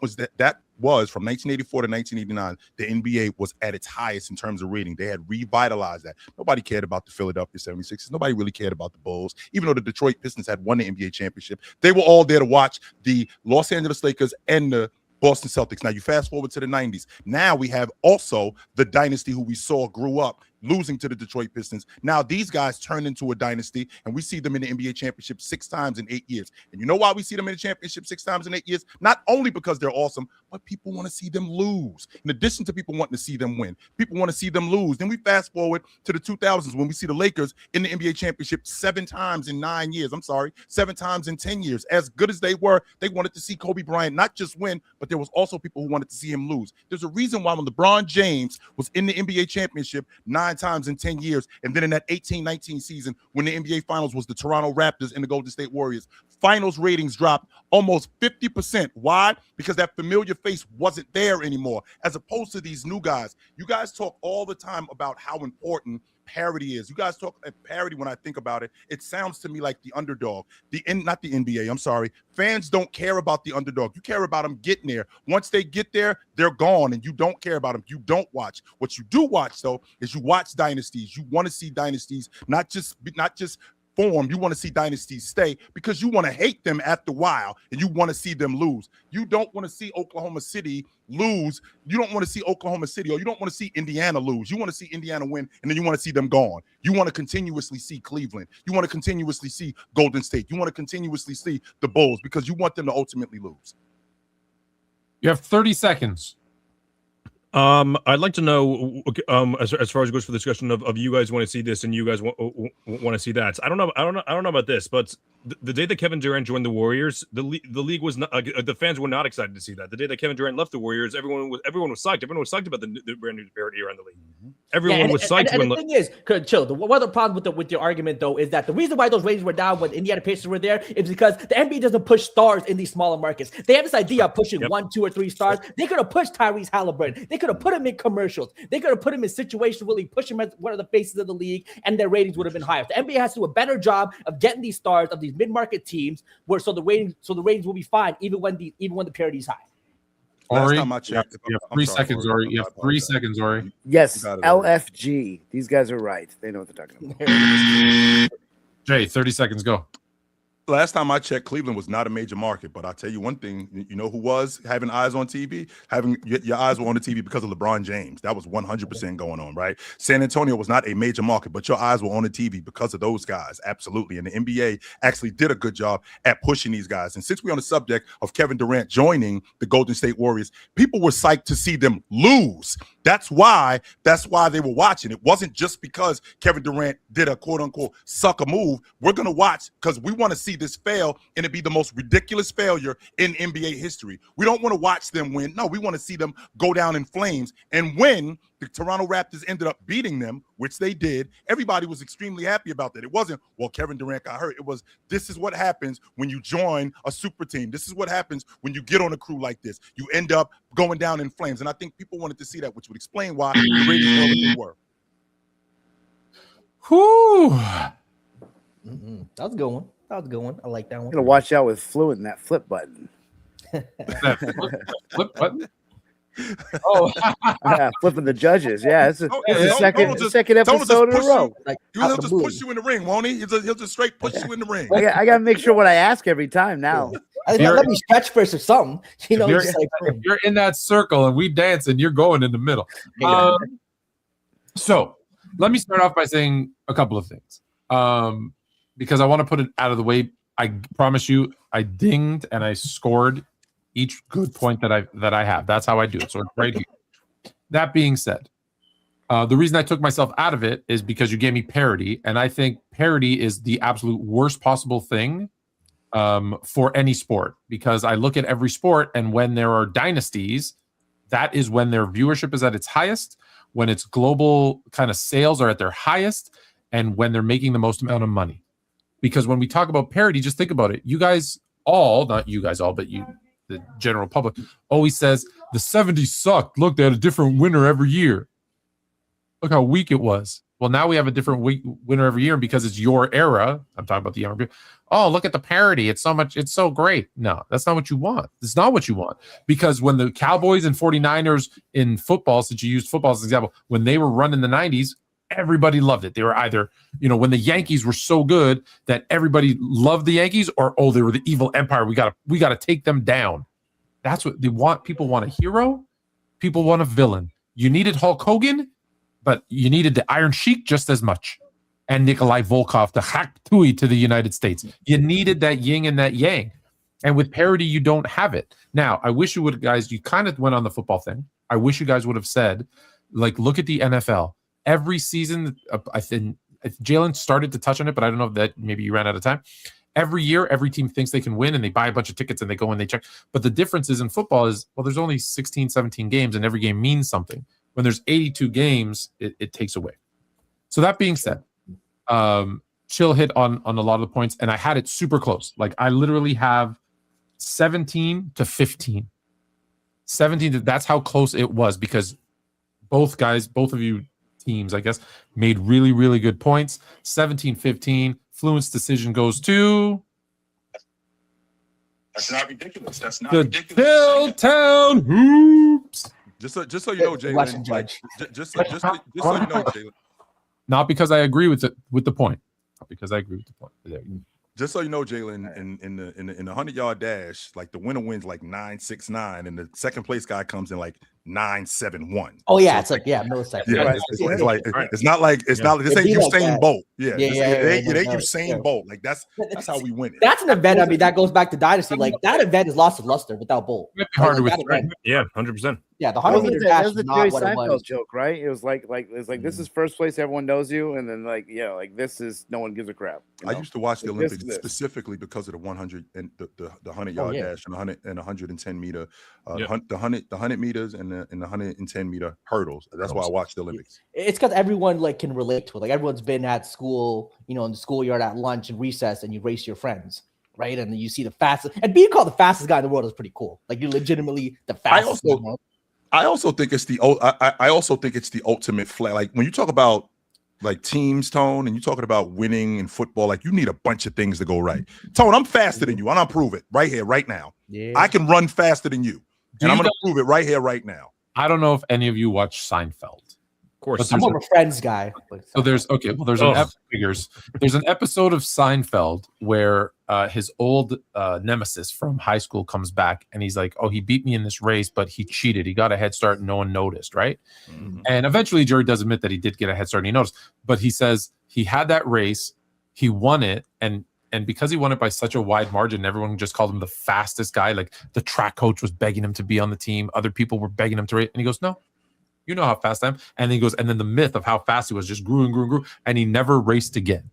was from 1984 to 1989, the NBA was at its highest in terms of rating. They had revitalized that. Nobody cared about the Philadelphia 76ers. Nobody really cared about the Bulls. Even though the Detroit Pistons had won the NBA championship, they were all there to watch the Los Angeles Lakers and the Boston Celtics. Now, you fast forward to the 90s. Now we have also the dynasty who we saw grew up losing to the Detroit Pistons. Now these guys turn into a dynasty, and we see them in the NBA championship 6 times in 8 years. And you know why we see them in the championship 6 times in 8 years? Not only because they're awesome, but people want to see them lose. In addition to people wanting to see them win, people want to see them lose. Then we fast forward to the 2000s when we see the Lakers in the NBA championship 7 times in 9 years. 7 times in 10 years. As good as they were, they wanted to see Kobe Bryant not just win, but there was also people who wanted to see him lose. There's a reason why when LeBron James was in the NBA championship 9 times in 10 years, and then in that 18-19 season when the NBA Finals was the Toronto Raptors and the Golden State Warriors, finals ratings dropped almost 50%. Why? Because that familiar face wasn't there anymore, as opposed to these new guys. You guys talk all the time about how important parity is. You guys talk at parity. When I think about it, it sounds to me like the underdog. Not the NBA. I'm sorry. Fans don't care about the underdog. You care about them getting there. Once they get there, they're gone, and you don't care about them. You don't watch. What you do watch, though, is you watch dynasties. You want to see dynasties, not just form. You want to see dynasties stay because you want to hate them after a while, and you want to see them lose. You don't want to see Oklahoma City lose. You don't want to see Oklahoma City, or you don't want to see Indiana lose. You want to see Indiana win, and then you want to see them gone. You want to continuously see Cleveland. You want to continuously see Golden State. You want to continuously see the Bulls because you want them to ultimately lose. You have 30 seconds. I'd like to know, as far as it goes for the discussion of you guys want to see this and you guys want to see that. I don't know about this, but the day that Kevin Durant joined the Warriors, the league was not, the fans were not excited to see that. The day that Kevin Durant left the Warriors, everyone was psyched. Everyone was psyched about the brand new parity around the league. Everyone was psyched. And the thing is, Chill. One of the problems with your argument though is that the reason why those ratings were down when Indiana Pacers were there is because the NBA doesn't push stars in these smaller markets. They have this idea of pushing 1, 2, or 3 stars. They could have pushed Tyrese Halliburton. They could have put him in commercials. They could have put him in situations where they push him as one of the faces of the league, and their ratings would have been higher. The NBA has to do a better job of getting these stars of these mid-market teams, so the ratings will be fine even when the parity is high. Ori, Last time I checked, you have 3 seconds, Ori. You have 3 seconds, Ori. Yes, LFG. These guys are right. They know what they're talking about. Jay, 30 seconds, go. Last time I checked, Cleveland was not a major market, but I'll tell you one thing, you know who was having eyes on TV? Your eyes were on the TV because of LeBron James. That was 100% going on, right? San Antonio was not a major market, but your eyes were on the TV because of those guys, absolutely. And the NBA actually did a good job at pushing these guys. And since we're on the subject of Kevin Durant joining the Golden State Warriors, people were psyched to see them lose. That's why they were watching. It wasn't just because Kevin Durant did a quote unquote sucker move. We're gonna watch because we want to see this fail and it be the most ridiculous failure in NBA history. We don't want to watch them win. No, we want to see them go down in flames. And when the Toronto Raptors ended up beating them, which they did, everybody was extremely happy about that. It wasn't, well, Kevin Durant got hurt. It was, this is what happens when you join a super team. This is what happens when you get on a crew like this. You end up going down in flames. And I think people wanted to see that, which would explain why the ratings were what they were. Whew. That was a good one. I like that one. I'm gonna watch out with Fluent and that flip button. Flip button. Oh, Flipping the judges. Yeah, it's the second Tony episode in a row. Like, He'll just push you in the ring, won't he? He'll just straight push you in the ring. I gotta make sure what I ask every time now. Let me stretch first or something. You know, if you're in that circle and we dance and you're going in the middle. So let me start off by saying a couple of things. Because I want to put it out of the way. I promise you, I dinged and I scored each good point that I have. That's how I do it. So it's right here. That being said, the reason I took myself out of it is because you gave me parity, and I think parity is the absolute worst possible thing for any sport, because I look at every sport, and when there are dynasties, that is when their viewership is at its highest, when its global kind of sales are at their highest, and when they're making the most amount of money. Because when we talk about parity, just think about it. You guys all, not you guys all, but you, the general public, always says the 70s sucked. Look, they had a different winner every year. Look how weak it was. Well, now we have a different winner every year, and because it's your era, I'm talking about the younger people. Oh, look at the parity. It's so great. No, that's not what you want. It's not what you want. Because when the Cowboys and 49ers in football, since you used football as an example, when they were running the 90s, everybody loved it. They were either, when the Yankees were so good that everybody loved the Yankees, or, oh, they were the evil empire. We gotta take them down. That's what they want. People want a hero. People want a villain. You needed Hulk Hogan, but you needed the Iron Sheik just as much. And Nikolai Volkov, the Hak Tui to the United States. You needed that yin and that yang. And with parity, you don't have it. Now, I wish you would, guys, you kind of went on the football thing. I wish you guys would have said, like, look at the NFL. Every season, I think Jalen started to touch on it, but I don't know if that maybe you ran out of time. Every year, every team thinks they can win, and they buy a bunch of tickets, and they go and they check. But the difference is in football is, well, there's only 16, 17 games, and every game means something. When there's 82 games, it takes away. So that being said, Chill hit on a lot of the points, and I had it super close. Like, I literally have 17 to 15. 17, that's how close it was, because both of you teams, I guess, made really, really good points. 17-15. Fluent's decision goes to... That's not ridiculous. That's not the ridiculous. Hilltown Hoops. Just so you know, Jalen. Just so you know, Jalen. Not because I agree with the point. Not because I agree with the point. There you go. Just so you know, Jalen, in the 100-yard dash, like, the winner wins like 9.69, and the second place guy comes in like 9.71. Oh yeah, it's like milliseconds. Yeah, Right. it's not like this ain't Usain Bolt. Yeah, it ain't no, Usain Bolt. Like, that's how we win it. That's an event. I mean, that goes back to Dynasty. Like, that event is lost its luster without Bolt. Might be harder Like, with that event- Yeah, 100%. Yeah, the That 100-meter was dash is the not Jerry what it Seinfeld was. joke, right? It was like this is first place, everyone knows you, and then this is no one gives a crap. I used to watch the Like, Olympics specifically because of the 100 and the 100-yard dash and 110 meter, the 100 meters and the 110 meter hurdles. That's why I watched the Olympics. It's because everyone can relate to it. Like, everyone's been at school, in the schoolyard at lunch and recess, and you race your friends, right? And then you see the fastest, and being called the fastest guy in the world is pretty cool. Like, you're legitimately the fastest. I also think it's the ultimate flag. Like, when you talk about like teams, Tone, and you're talking about winning in football, like, you need a bunch of things to go right. Tone, I'm faster than you, and I'll prove it right here, right now. Yeah. I can run faster than you, and I'm going to prove it right here, right now. I don't know if any of you watch Seinfeld. Of course. I'm more of a Friends guy. So there's an episode of Seinfeld where his old nemesis from high school comes back, and he's like, oh, he beat me in this race, but he cheated. He got a head start and no one noticed, right? Mm-hmm. And eventually Jerry does admit that he did get a head start and he noticed, but he says he had that race, he won it, and because he won it by such a wide margin, everyone just called him the fastest guy. Like, the track coach was begging him to be on the team. Other people were begging him to race. And he goes, no, You know how fast I am. And then he goes, and then the myth of how fast he was just grew and grew and grew, and he never raced again.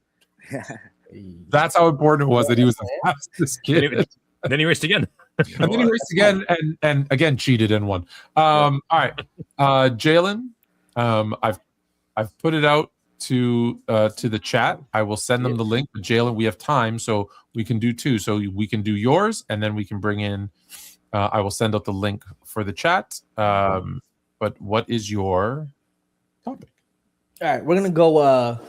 That's how important it was that he was the fastest kid. Then he raced again. And then he raced again and again cheated and won. All right. Jalen, I've put it out to the chat. I will send them the link. But Jalen, we have time, so we can do 2. So we can do yours, and then we can bring in I will send out the link for the chat. But what is your topic? All right, we're gonna go.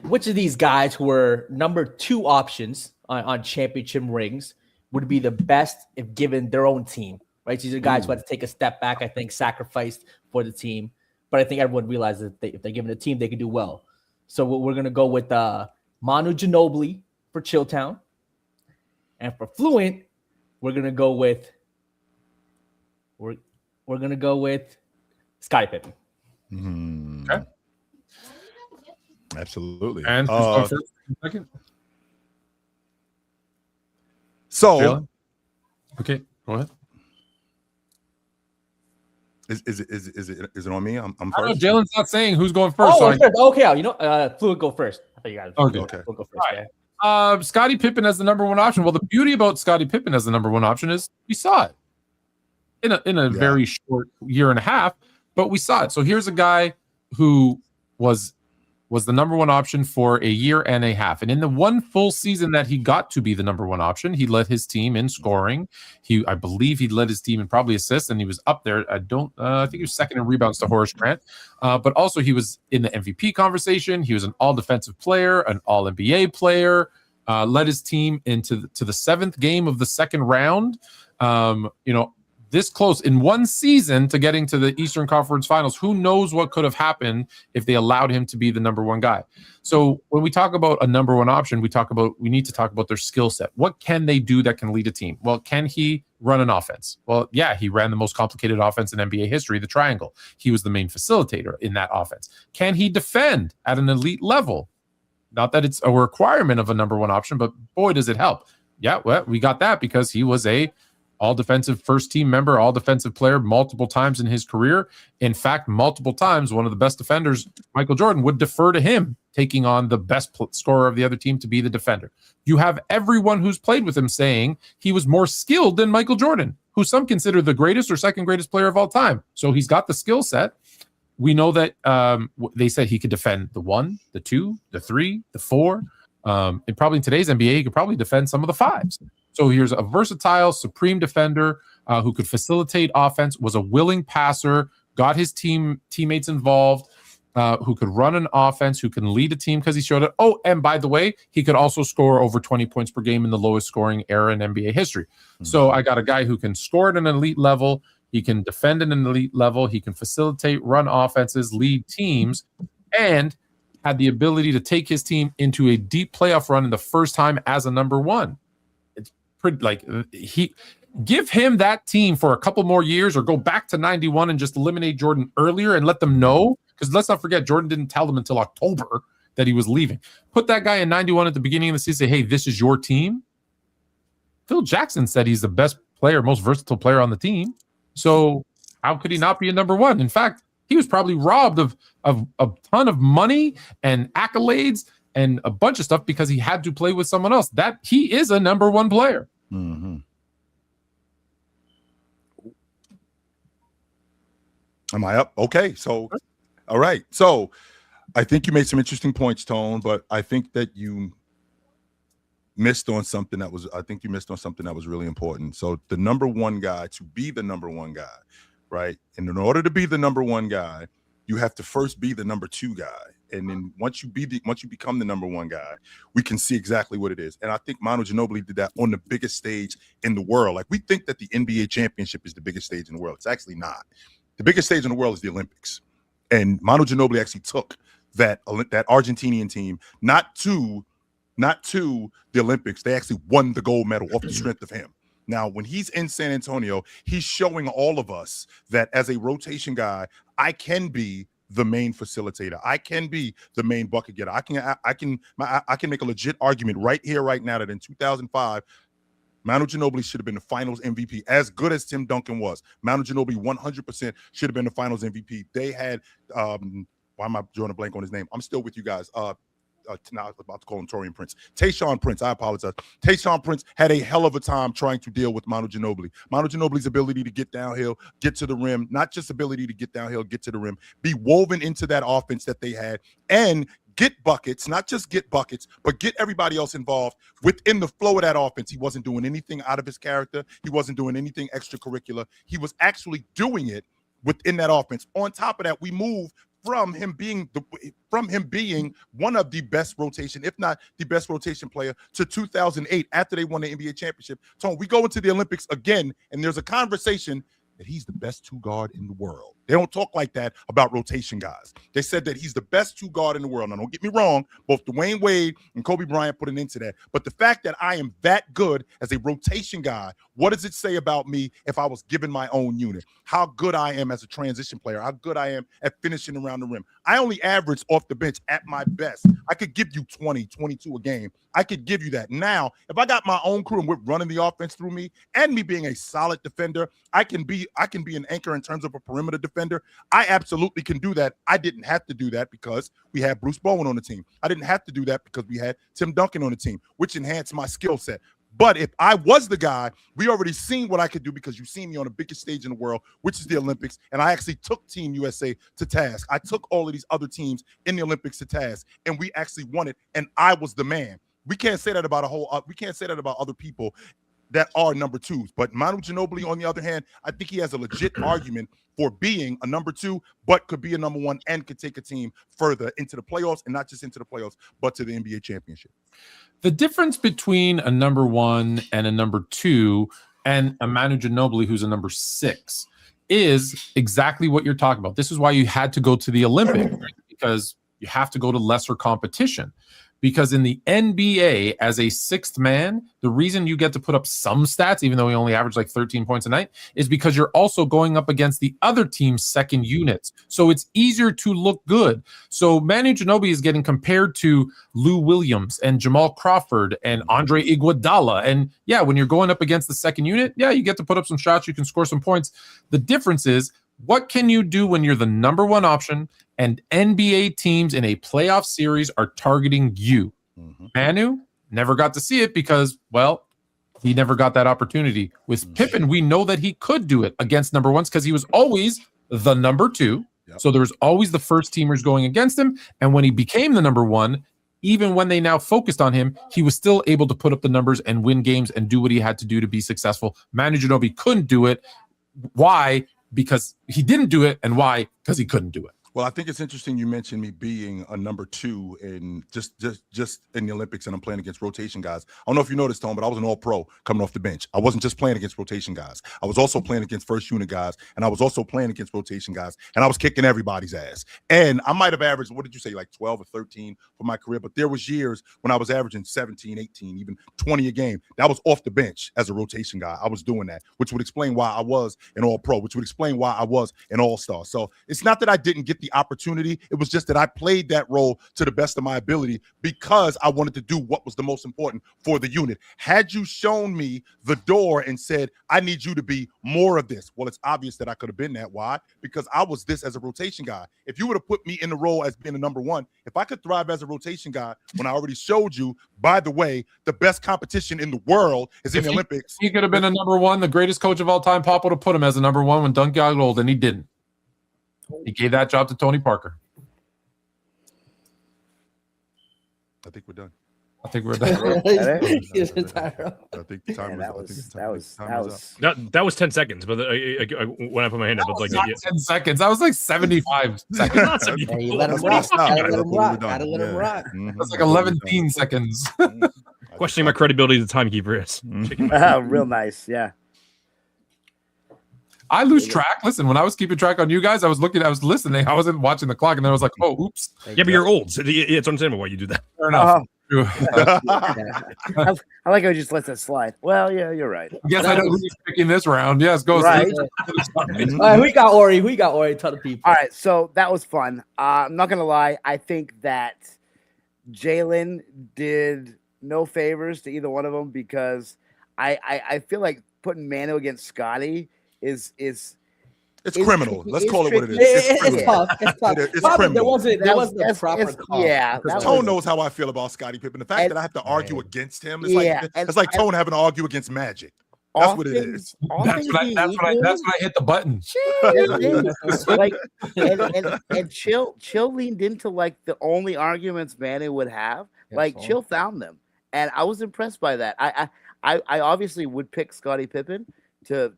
Which of these guys who were number 2 options on championship rings would be the best if given their own team? Right, these are guys who had to take a step back. I think sacrificed for the team, but I think everyone realizes that if they're given a team, they can do well. So we're gonna go with Manu Ginobili for Chilltown, and for Fluent, we're gonna go with Scottie Pippen. Okay. Absolutely. And who's going first and second? So, Jalen? Okay, go ahead. is it on me? I'm I don't first. know, Jalen's not saying who's going first. Okay, Fluid go first. I thought you guys. Okay. Fluid go first. All right. Scottie Pippen as the number 1 option. Well, the beauty about Scottie Pippen as the number 1 option is we saw it in a very short year and a half, but we saw it. So here's a guy who was the number 1 option for a year and a half. And in the one full season that he got to be the number 1 option, he led his team in scoring. I believe he led his team in probably assists, and he was up there. I think he was second in rebounds to Horace Grant. But also he was in the MVP conversation. He was an all-defensive player, an all-NBA player, led his team into the 7th game of the second round. This close in one season to getting to the Eastern Conference Finals. Who knows what could have happened if they allowed him to be the number 1 guy? So when we talk about a number 1 option, we need to talk about their skill set. What can they do that can lead a team? Well, can he run an offense? Well, yeah, he ran the most complicated offense in NBA history, the triangle. He was the main facilitator in that offense. Can he defend at an elite level? Not that it's a requirement of a number 1 option, but boy, does it help. Yeah, well, we got that because he was a all-defensive first-team member, all-defensive player multiple times in his career. In fact, multiple times, one of the best defenders, Michael Jordan, would defer to him, taking on the best scorer of the other team to be the defender. You have everyone who's played with him saying he was more skilled than Michael Jordan, who some consider the greatest or second greatest player of all time. So he's got the skill set. We know that they said he could defend the 1, the 2, the 3, the 4. And probably in today's NBA, he could probably defend some of the 5s. So here's a versatile, supreme defender who could facilitate offense, was a willing passer, got his teammates involved, who could run an offense, who can lead a team because he showed it. Oh, and by the way, he could also score over 20 points per game in the lowest scoring era in NBA history. Mm-hmm. So I got a guy who can score at an elite level. He can defend at an elite level. He can facilitate, run offenses, lead teams, and had the ability to take his team into a deep playoff run in the first time as a number 1. It's pretty give him that team for a couple more years or go back to 91 and just eliminate Jordan earlier and let them know, because let's not forget, Jordan didn't tell them until October that he was leaving. Put that guy in 91 at the beginning of the season, say, hey, this is your team. Phil Jackson said he's the best player, most versatile player on the team. So how could he not be a number 1? In fact, he was probably robbed of a ton of money and accolades and a bunch of stuff because he had to play with someone else. That he is a number 1 player. Mm-hmm. Am I up? Okay. So, all right. So I think you made some interesting points, Tone, but I think that you missed on something that was really important. So the number 1 guy, to be the number 1 guy, right? And in order to be the number 1 guy, you have to first be the number 2 guy. And then once you become the number 1 guy, we can see exactly what it is. And I think Manu Ginobili did that on the biggest stage in the world. Like, we think that the NBA championship is the biggest stage in the world. It's actually not. The biggest stage in the world is the Olympics. And Manu Ginobili actually took that Argentinian team not to the Olympics. They actually won the gold medal off the strength of him. Now, when he's in San Antonio, he's showing all of us that as a rotation guy, I can be the main facilitator. I can be the main bucket getter. I can make a legit argument right here, right now, that in 2005, Manu Ginobili should have been the finals MVP, as good as Tim Duncan was. Manu Ginobili 100% should have been the finals MVP. They had, why am I drawing a blank on his name? I'm still with you guys. Now I was about to call him Torian Prince. Tayshaun Prince, I apologize. Tayshaun Prince had a hell of a time trying to deal with Manu Ginobili. Manu Ginobili's ability to get downhill, get to the rim, not just ability to get downhill, get to the rim, be woven into that offense that they had, and get buckets, not just get buckets, but get everybody else involved within the flow of that offense. He wasn't doing anything out of his character. He wasn't doing anything extracurricular. He was actually doing it within that offense. On top of that, we move from him being one of the best rotation, if not the best rotation player, to 2008 after they won the NBA championship. So we go into the Olympics again, and there's a conversation that he's the best two guard in the world. They don't talk like that about rotation guys. They said that he's the best two guard in the world. Now, don't get me wrong. Both Dwayne Wade and Kobe Bryant put an end to that. But the fact that I am that good as a rotation guy, what does it say about me if I was given my own unit? How good I am as a transition player, how good I am at finishing around the rim. I only average off the bench at my best. I could give you 20, 22 a game. I could give you that. Now, if I got my own crew and we're running the offense through me and me being a solid defender, I can be an anchor in terms of a perimeter defender. I absolutely can do that. I didn't have to do that because we had Bruce Bowen on the team. I didn't have to do that because we had Tim Duncan on the team, which enhanced my skill set. But if I was the guy, we already seen what I could do because you've seen me on the biggest stage in the world, which is the Olympics, and I actually took Team USA to task. I took all of these other teams in the Olympics to task, and we actually won it, and I was the man. We can't say that about we can't say that about other people that are number twos. But Manu Ginobili, on the other hand, I think he has a legit argument for being a number two, but could be a number one and could take a team further into the playoffs, and not just into the playoffs, but to the NBA championship. The difference between a number one and a number two and a Manu Ginobili who's a number six is exactly what you're talking about. This is why you had to go to the Olympics, right? Because you have to go to lesser competition. Because in the NBA, as a sixth man, the reason you get to put up some stats, even though he only averaged like 13 points a night, is because you're also going up against the other team's second units. So it's easier to look good. So Manu Ginobili is getting compared to Lou Williams and Jamal Crawford and Andre Iguodala. And yeah, when you're going up against the second unit, yeah, you get to put up some shots, you can score some points. The difference is, what can you do when you're the number one option and NBA teams in a playoff series are targeting you? Manu never got to see it because, well, he never got that opportunity. With Pippen, we know that he could do it against number ones because he was always the number two. Yep. So there was always the first teamers going against him. And when he became the number one, even when they now focused on him, he was still able to put up the numbers and win games and do what he had to do to be successful. Manu Ginobili couldn't do it. Why? Because he didn't do it. And why? Because he couldn't do it. Well, I think it's interesting you mentioned me being a number two in just in the Olympics, and I'm playing against rotation guys. I don't know if you noticed, Tom, but I was an all-pro coming off the bench. I wasn't just playing against rotation guys. I was also playing against first unit guys, and I was also playing against rotation guys, and I was kicking everybody's ass. And I might have averaged, what did you say, like 12 or 13 for my career, but there was years when I was averaging 17, 18, even 20 a game. That was off the bench as a rotation guy. I was doing that, which would explain why I was an all-pro, which would explain why I was an all-star. So it's not that I didn't get the opportunity. It was just that I played that role to the best of my ability because I wanted to do what was the most important for the unit. Had you shown me the door and said, I need you to be more of this, well, it's obvious that I could have been that. Why? Because I was this as a rotation guy. If you would have put me in the role as being a number one, if I could thrive as a rotation guy, when I already showed you, by the way, the best competition in the world is in the Olympics. He could have been a number one, the greatest coach of all time. Pop would have put him as a number one when Dunk got old, and he didn't. He gave that job to Tony Parker. I think we're done. I think we're done. I think the time that was 10 seconds, but when I put my hand up, it's like 10 seconds. That was like 75 seconds. Hey, let him rock. Gotta let him rock. That's like 11 seconds. Questioning my credibility as a timekeeper is. Real nice, yeah. I lose track. Listen, when I was keeping track on you guys, I was listening. I wasn't watching the clock, and then I was like, "Oh, oops." Yeah, but you're old. So it's understandable why you do that. Fair enough. I like how you just let that slide. Well, yeah, you're right. I guess I know who's picking this round. Yes, go. Right. We got Ori. We got Ori. A ton of people. All right, so that was fun. I'm not gonna lie. I think that Jalen did no favors to either one of them because I feel like putting Mano against Scotty is It's criminal. tricky. Let's It's call it what it tricky. is. It's criminal. tough. It's tough. It's Probably criminal. there wasn't a proper call. Yeah, because that Tone was- knows how I feel about Scottie Pippen. The fact And- that I have to argue against him, it's Yeah, like and- it's like Tone having to argue against Magic. That's what it is. That's when I hit the button. Like, and Chill leaned into like the only arguments Manu would have. Yeah, Like so- Chill found them, and I was impressed by that. I obviously would pick Scottie Pippen to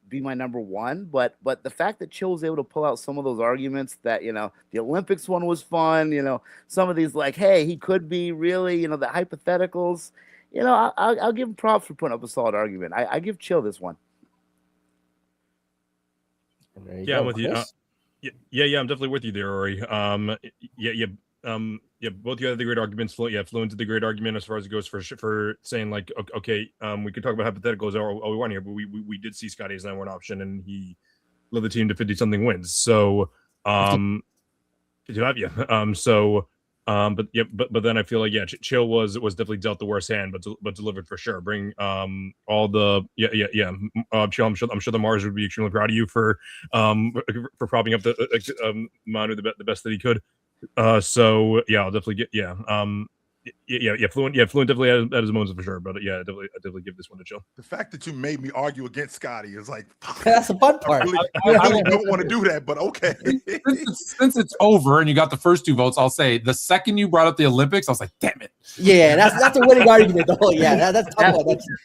be my number one, but the fact that Chill was able to pull out some of those arguments that, you know, the Olympics one was fun, you know, some of these like, hey, he could be really, you know, the hypotheticals. You know, I'll give him props for putting up a solid argument. I give Chill this one. There you Yeah, go, I'm with you. Chris. Yeah, I'm definitely with you there, Rory. Both you had the great arguments. Fluent did the great argument as far as it goes for saying like, okay, we could talk about hypotheticals all we want here, but we did see Scotty as number one option, and he led the team to 50-something wins. So, but then I feel like Chill was definitely dealt the worst hand, but delivered for sure. Bring all the Chill. I'm sure the Mars would be extremely proud of you for propping up the Manu the best that he could. I'll definitely get Fluent definitely had his moments for sure, but I definitely give this one to Chill. The fact that you made me argue against Scotty is like That's the fun I part. really don't want to do that, but okay. Since it's over and you got the first two votes, I'll say the second you brought up the Olympics, I was like, damn it. Yeah, that's a winning argument though. Yeah, that's tough.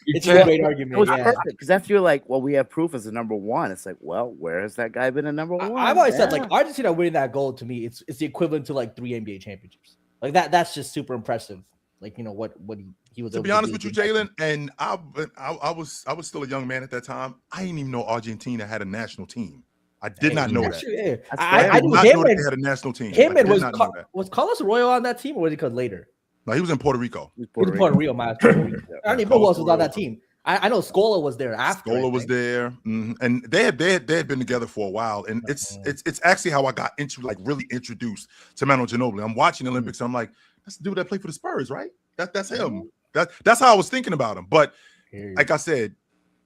It's a great It argument. was Yeah. perfect because after you're like, well, we have proof as a number one. It's like, well, where has that guy been a number one? I've always said like Argentina winning that gold to me, it's the equivalent to like 3 NBA championships. Like that's just super impressive. Like, you know what he was To able be honest do with you, against Jalen, and I was still a young man at that time. I didn't even know Argentina had a national team. I did not know that. Actually, yeah. That's I fair. I did knew not him know that and they had a national team. him I and did not know that. was Carlos Arroyo on that team or was he called later? No, he was in Puerto Rico. He was Puerto Rico. I don't even know who else was on that team. I know Scola was there after. Scola was there, and they had been together for a while. And it's actually how I got really introduced to Manu Ginobili. I'm watching the Olympics. And I'm like, that's the dude that played for the Spurs, right? That's him. That's how I was thinking about him. But like I said,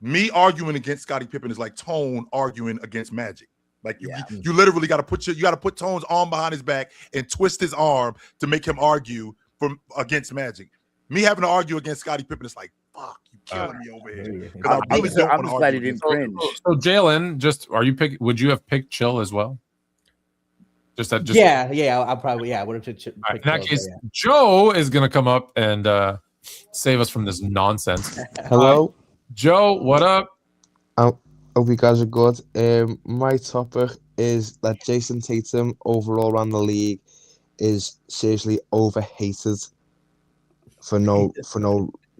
me arguing against Scottie Pippen is like Tone arguing against Magic. Like you literally got to put Tone's arm behind his back and twist his arm to make him argue against Magic. Me having to argue against Scottie Pippen is like, fuck, you killing me over here. I'm just glad he didn't cringe. So Jalen, would you have picked Chill as well? I'll probably I would have picked in that case, Joe is gonna come up and save us from this nonsense. Hello. Joe, what up? Hope you guys are good. My topic is that Jason Tatum overall around the league is seriously overhated for no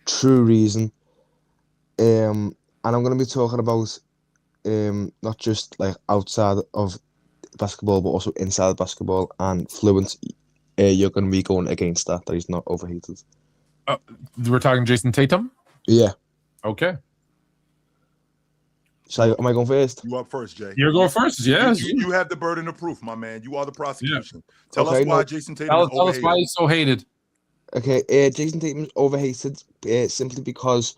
true reason. And I'm going to be talking about not just like outside of basketball, but also inside basketball. And Fluent, you're going to be going against that he's not overhated. We're talking Jason Tatum? Yeah. Okay. So am I going first? You up first, Jay. You're going first, yes. You have the burden of proof, my man. You are the prosecution. Yeah. Tell us why Jason Tatum is tell us why he's so hated. Okay, Jason Tatum is overhated simply because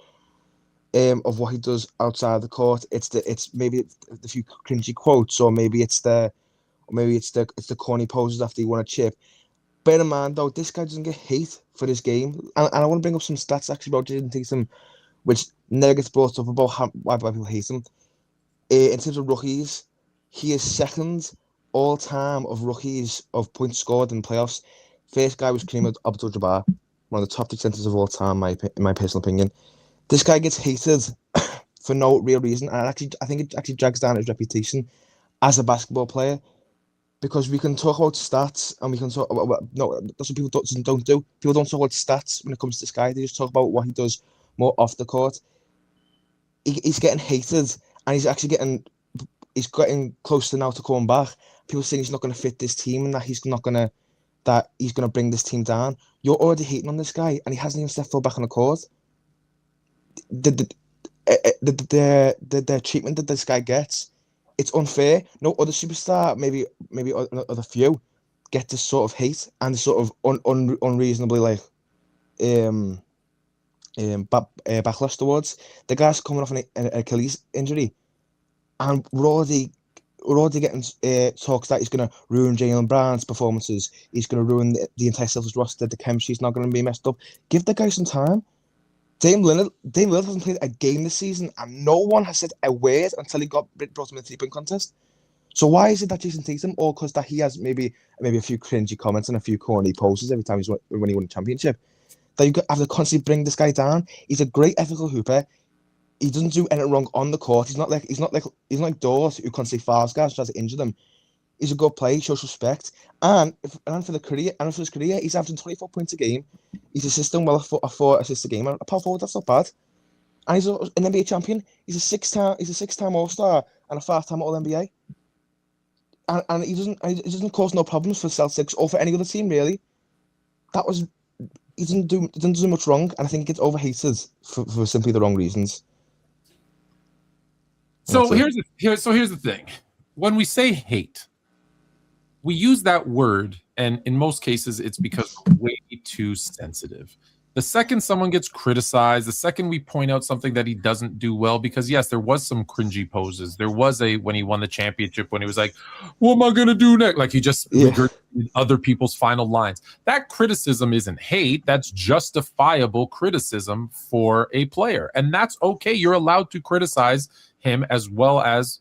of what he does outside the court. It's maybe the few cringy quotes, or maybe it's the corny poses after he won a chip. Bear in mind though, this guy doesn't get hate for this game, and I want to bring up some stats actually about Jason Tatum, which never gets brought up about why people hate him. In terms of rookies, he is second all time of rookies of points scored in playoffs. First guy was Kareem Abdul-Jabbar, one of the top centers of all time, in my personal opinion. This guy gets hated for no real reason, and I think it actually drags down his reputation as a basketball player, because we can talk about stats and we can talk about that's what people don't do. People don't talk about stats when it comes to this guy. They just talk about what he does more off the court. He's getting hated, and he's getting close to now to coming back. People saying he's not going to fit this team and that he's going to bring this team down. You're already hating on this guy, and he hasn't even stepped foot back on the court. The treatment that this guy gets, it's unfair. No other superstar, maybe other few, get this sort of hate and this sort of unreasonably backlash towards. The guy's coming off an Achilles injury, and we're already getting talks that he's going to ruin Jaylen Brown's performances. He's going to ruin the entire Celtics roster. The chemistry's not going to be messed up. Give the guy some time. Dame Lillard hasn't played a game this season, and no one has said a word until he got brought him in the 3-point contest. So why is it that Jason Tatum, or because that he has maybe a few cringy comments and a few corny poses every time when he won a championship, that you have to constantly bring this guy down? He's a great ethical hooper. He doesn't do anything wrong on the court. He's not like Dawes, who constantly fouls guys, tries to injure them. He's a good player, shows respect, and for his career, he's averaging 24 points a game. He's assisting well a 4 assists a game, and power forward, that's not bad. And he's an NBA champion. He's a 6-time All-Star and a 5-time All-NBA. And he doesn't cause no problems for Celtics or for any other team really. He didn't do much wrong, and I think he gets overhated for simply the wrong reasons. So here's the thing. When we say hate, we use that word, and in most cases, it's because we're way too sensitive. The second someone gets criticized, the second we point out something that he doesn't do well, because yes, there was some cringy poses. There was when he won the championship, when he was like, what am I going to do next? Like he just regurgitated other people's final lines. That criticism isn't hate. That's justifiable criticism for a player. And that's okay. You're allowed to criticize him as well as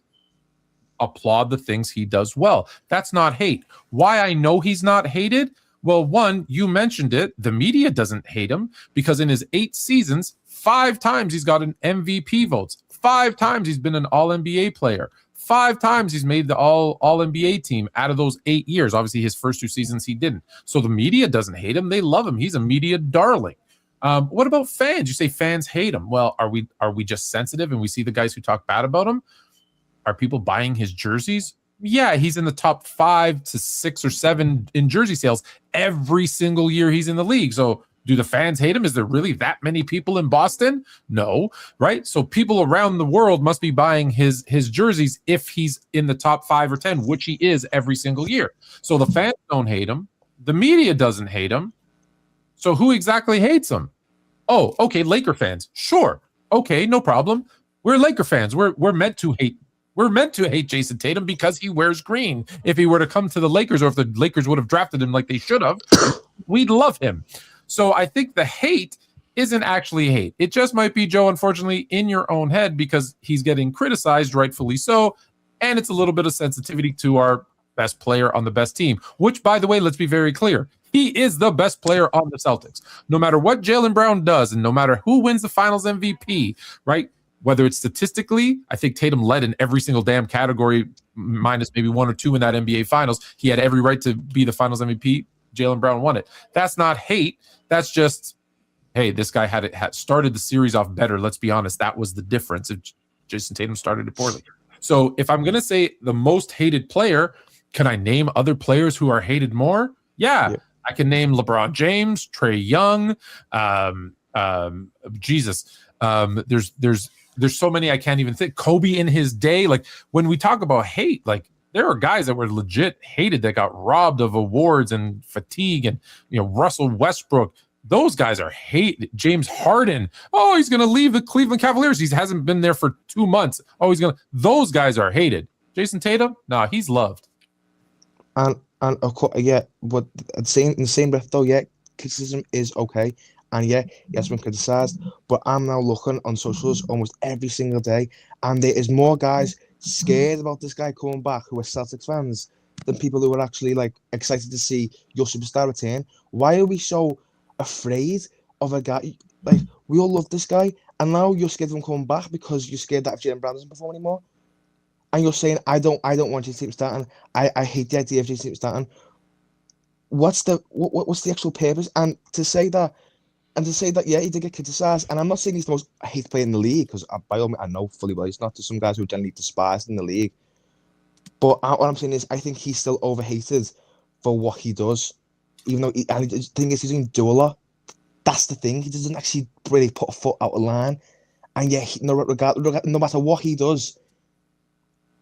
applaud the things he does well. That's not hate. Why I know he's not hated? Well, one, you mentioned it. The media doesn't hate him because in his 8 seasons, 5 times he's got an MVP votes. 5 times he's been an All-NBA player. 5 times he's made the All-NBA team out of those 8 years. Obviously, his first 2 seasons he didn't. So the media doesn't hate him. They love him. He's a media darling. What about fans? You say fans hate him. Well, are we just sensitive and we see the guys who talk bad about him? Are people buying his jerseys? Yeah, he's in the top 5 to 6 or 7 in jersey sales every single year he's in the league. So do the fans hate him? Is there really that many people in Boston? No, right? So people around the world must be buying his jerseys if he's in the top 5 or 10, which he is every single year. So the fans don't hate him. The media doesn't hate him. So who exactly hates him? Oh, okay, Laker fans. Sure. Okay, no problem. We're Laker fans. We're meant to hate. We're meant to hate Jason Tatum because he wears green. If he were to come to the Lakers, or if the Lakers would have drafted him like they should have, we'd love him. So I think the hate isn't actually hate. It just might be, Joe, unfortunately, in your own head because he's getting criticized, rightfully so, and it's a little bit of sensitivity to our best player on the best team, which, by the way, let's be very clear. He is the best player on the Celtics. No matter what Jaylen Brown does and no matter who wins the finals MVP, right? Whether it's statistically, I think Tatum led in every single damn category, minus maybe 1 or 2 in that NBA finals. He had every right to be the finals MVP. Jaylen Brown won it. That's not hate. That's just, hey, this guy had started the series off better. Let's be honest. That was the difference if Jason Tatum started it poorly. So if I'm going to say the most hated player, can I name other players who are hated more? Yeah. I can name LeBron James, Trae Young, There's so many I can't even think. Kobe in his day. Like when we talk about hate, like there are guys that were legit hated that got robbed of awards and fatigue, and Russell Westbrook. Those guys are hated. James Harden. Oh, he's gonna leave the Cleveland Cavaliers. He hasn't been there for 2 months. Oh, those guys are hated. Jason Tatum, nah, he's loved. And of course, yeah, but in the same breath though, yeah, criticism is okay. And yeah, he has been criticised, but I'm now looking on socials almost every single day, and there is more guys scared about this guy coming back who are Celtics fans than people who are actually like excited to see your superstar return. Why are we so afraid of a guy? Like, we all love this guy, and now you're scared of him coming back because you're scared that if Jaylen Brown doesn't perform anymore, and you're saying I don't want Jason Tatum starting. I hate the idea of Jason Tatum starting. What's the actual purpose? And to say that, yeah, he did get criticised, and I'm not saying he's the most hated player in the league, because by all means, I know fully well he's not. To some guys who are generally despised in the league. But what I'm saying is, I think he's still overhated for what he does, even though the thing is, he doesn't do a lot. That's the thing. He doesn't actually really put a foot out of line, and yet, no matter what he does,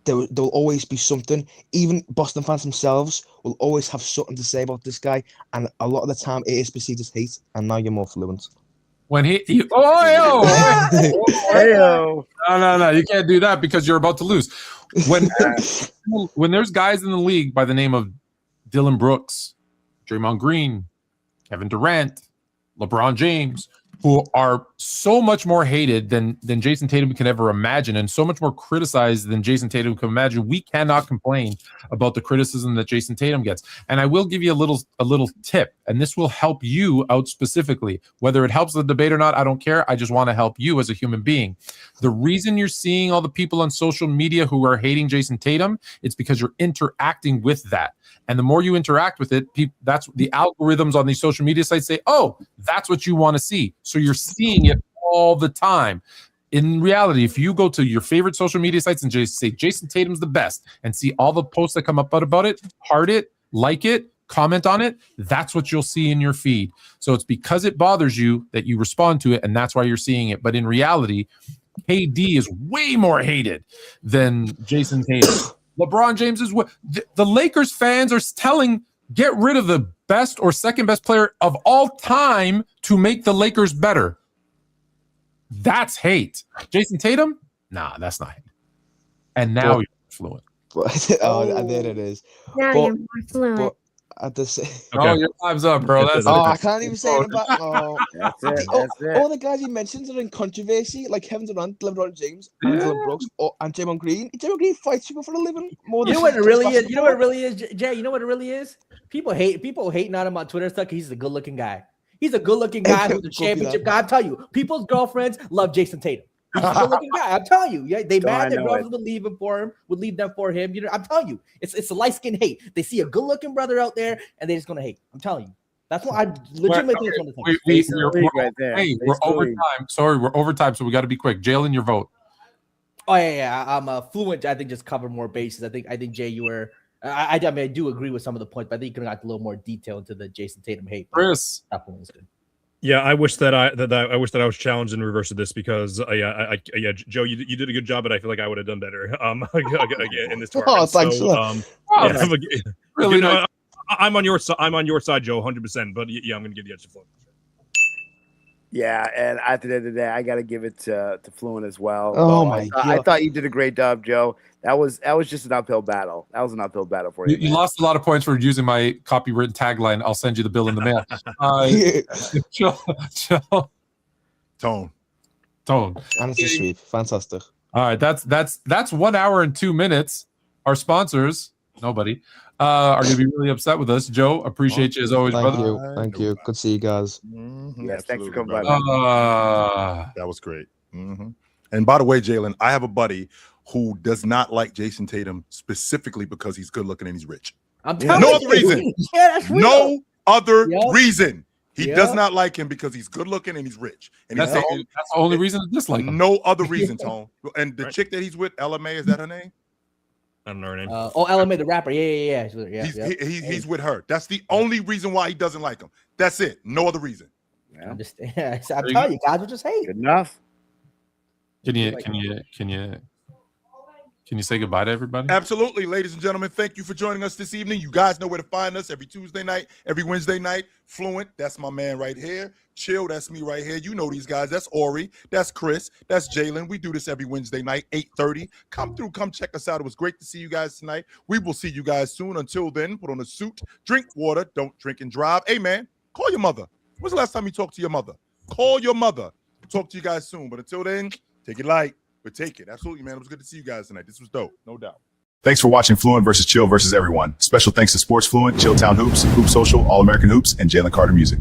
there will always be something. Even Boston fans themselves will always have something to say about this guy, and a lot of the time it is perceived as hate. And now you're more fluent. when oh, Heyo. no, you can't do that because you're about to lose. When there's guys in the league by the name of Dylan Brooks, Draymond Green, Kevin Durant, LeBron James, who are so much more hated than Jason Tatum can ever imagine, and so much more criticized than Jason Tatum can imagine, we cannot complain about the criticism that Jason Tatum gets. And I will give you a little tip, and this will help you out specifically. Whether it helps the debate or not, I don't care. I just want to help you as a human being. The reason you're seeing all the people on social media who are hating Jason Tatum, it's because you're interacting with that. And the more you interact with it, that's the algorithms on these social media sites say, oh, that's what you want to see. So you're seeing it all the time. In reality, if you go to your favorite social media sites and just say Jason Tatum's the best and see all the posts that come up about it, heart it, like it, comment on it, that's what you'll see in your feed. So it's because it bothers you that you respond to it, and that's why you're seeing it. But in reality, KD is way more hated than Jason Tatum. LeBron James is what the Lakers fans are telling, get rid of the best or second best player of all time to make the Lakers better. That's hate. Jason Tatum? Nah, that's not hate. And now you're fluent. And there it is. Now But- you're more fluent. But at the same, Oh, your time's up, bro. That's I can't even say it about. Oh, That's it. That's it. all the guys he mentions are in controversy, like Kevin Durant, LeBron James, and Dylan Brooks, and Draymond Green. Draymond Green fights people for a living more than You know what it really is? You know what it really is, Jay? You know what it really is? People hating on him on Twitter and stuff. He's a good-looking guy. He's a good-looking guy who's a championship guy. I'm telling you, people's girlfriends love Jason Tatum. He's a good-looking guy. I'm telling you. Yeah, they mad their brothers would leave them for him. You know, I'm telling you, it's a light-skinned hate. They see a good-looking brother out there, and they're just gonna hate. I'm telling you. That's what I legitimately think it's one of the things. we're overtime. Sorry, we're overtime, so we got to be quick. Jalen, your vote. Oh yeah. I'm Fluent. I think just cover more bases. I think Jay, you were. I mean, I do agree with some of the points, but I think you could have got a little more detail into the Jason Tatum hate. Chris. That one was good. Yeah, I wish that I wish that I was challenged in reverse of this because Joe, you did a good job, but I feel like I would have done better in this tournament. Oh, thanks so, a lot. Really nice. I'm on your side. I'm on your side, Joe, 100%. But yeah, I'm going to give the edge to Fluent. Yeah, and at the end of the day, I got to give it to Fluent as well. Oh my I God. thought you did a great job, Joe. That was just an uphill battle. That was an uphill battle for you. You lost a lot of points for using my copywritten tagline. I'll send you the bill in the mail. Joe. Tone. And it's a sweep. Fantastic. All right, that's 1 hour and 2 minutes. Our sponsors, nobody, are going to be really upset with us. Joe, appreciate you as always, Thank brother. you. Thank you. Good to see you guys. Yes, thanks for coming by. That was great. And by the way, Jalen, I have a buddy who does not like Jason Tatum specifically because he's good looking and he's rich. I'm telling No you. other reason. Yeah, that's real. No other Yep. reason. He Yep. does not like him because he's good looking and he's rich. And That's he's the only reason to dislike him. no other reason, Tone. And the chick that he's with, LMA, is that her name? I don't know her name. LMA, the rapper. Yeah. He's with her. That's the only reation why he doesn't like him. That's it. No other reason. I'm telling you, guys will just hate. Good enough. Can you say goodbye to everybody? Absolutely, ladies and gentlemen. Thank you for joining us this evening. You guys know where to find us every Tuesday night, every Wednesday night. Fluent, that's my man right here. Chill, that's me right here. You know these guys. That's Ori. That's Chris. That's Jalen. We do this every Wednesday night, 8:30. Come through. Come check us out. It was great to see you guys tonight. We will see you guys soon. Until then, put on a suit, drink water, don't drink and drive. Hey, man, call your mother. When's the last time you talked to your mother? Call your mother. Talk to you guys soon. But until then, take it light. But take it. Absolutely, man. It was good to see you guys tonight. This was dope. No doubt. Thanks for watching Fluent versus Chill versus everyone. Special thanks to Sports Fluent, Chilltown Hoops, Hoop Social, All American Hoops, and Jalen Carter Music.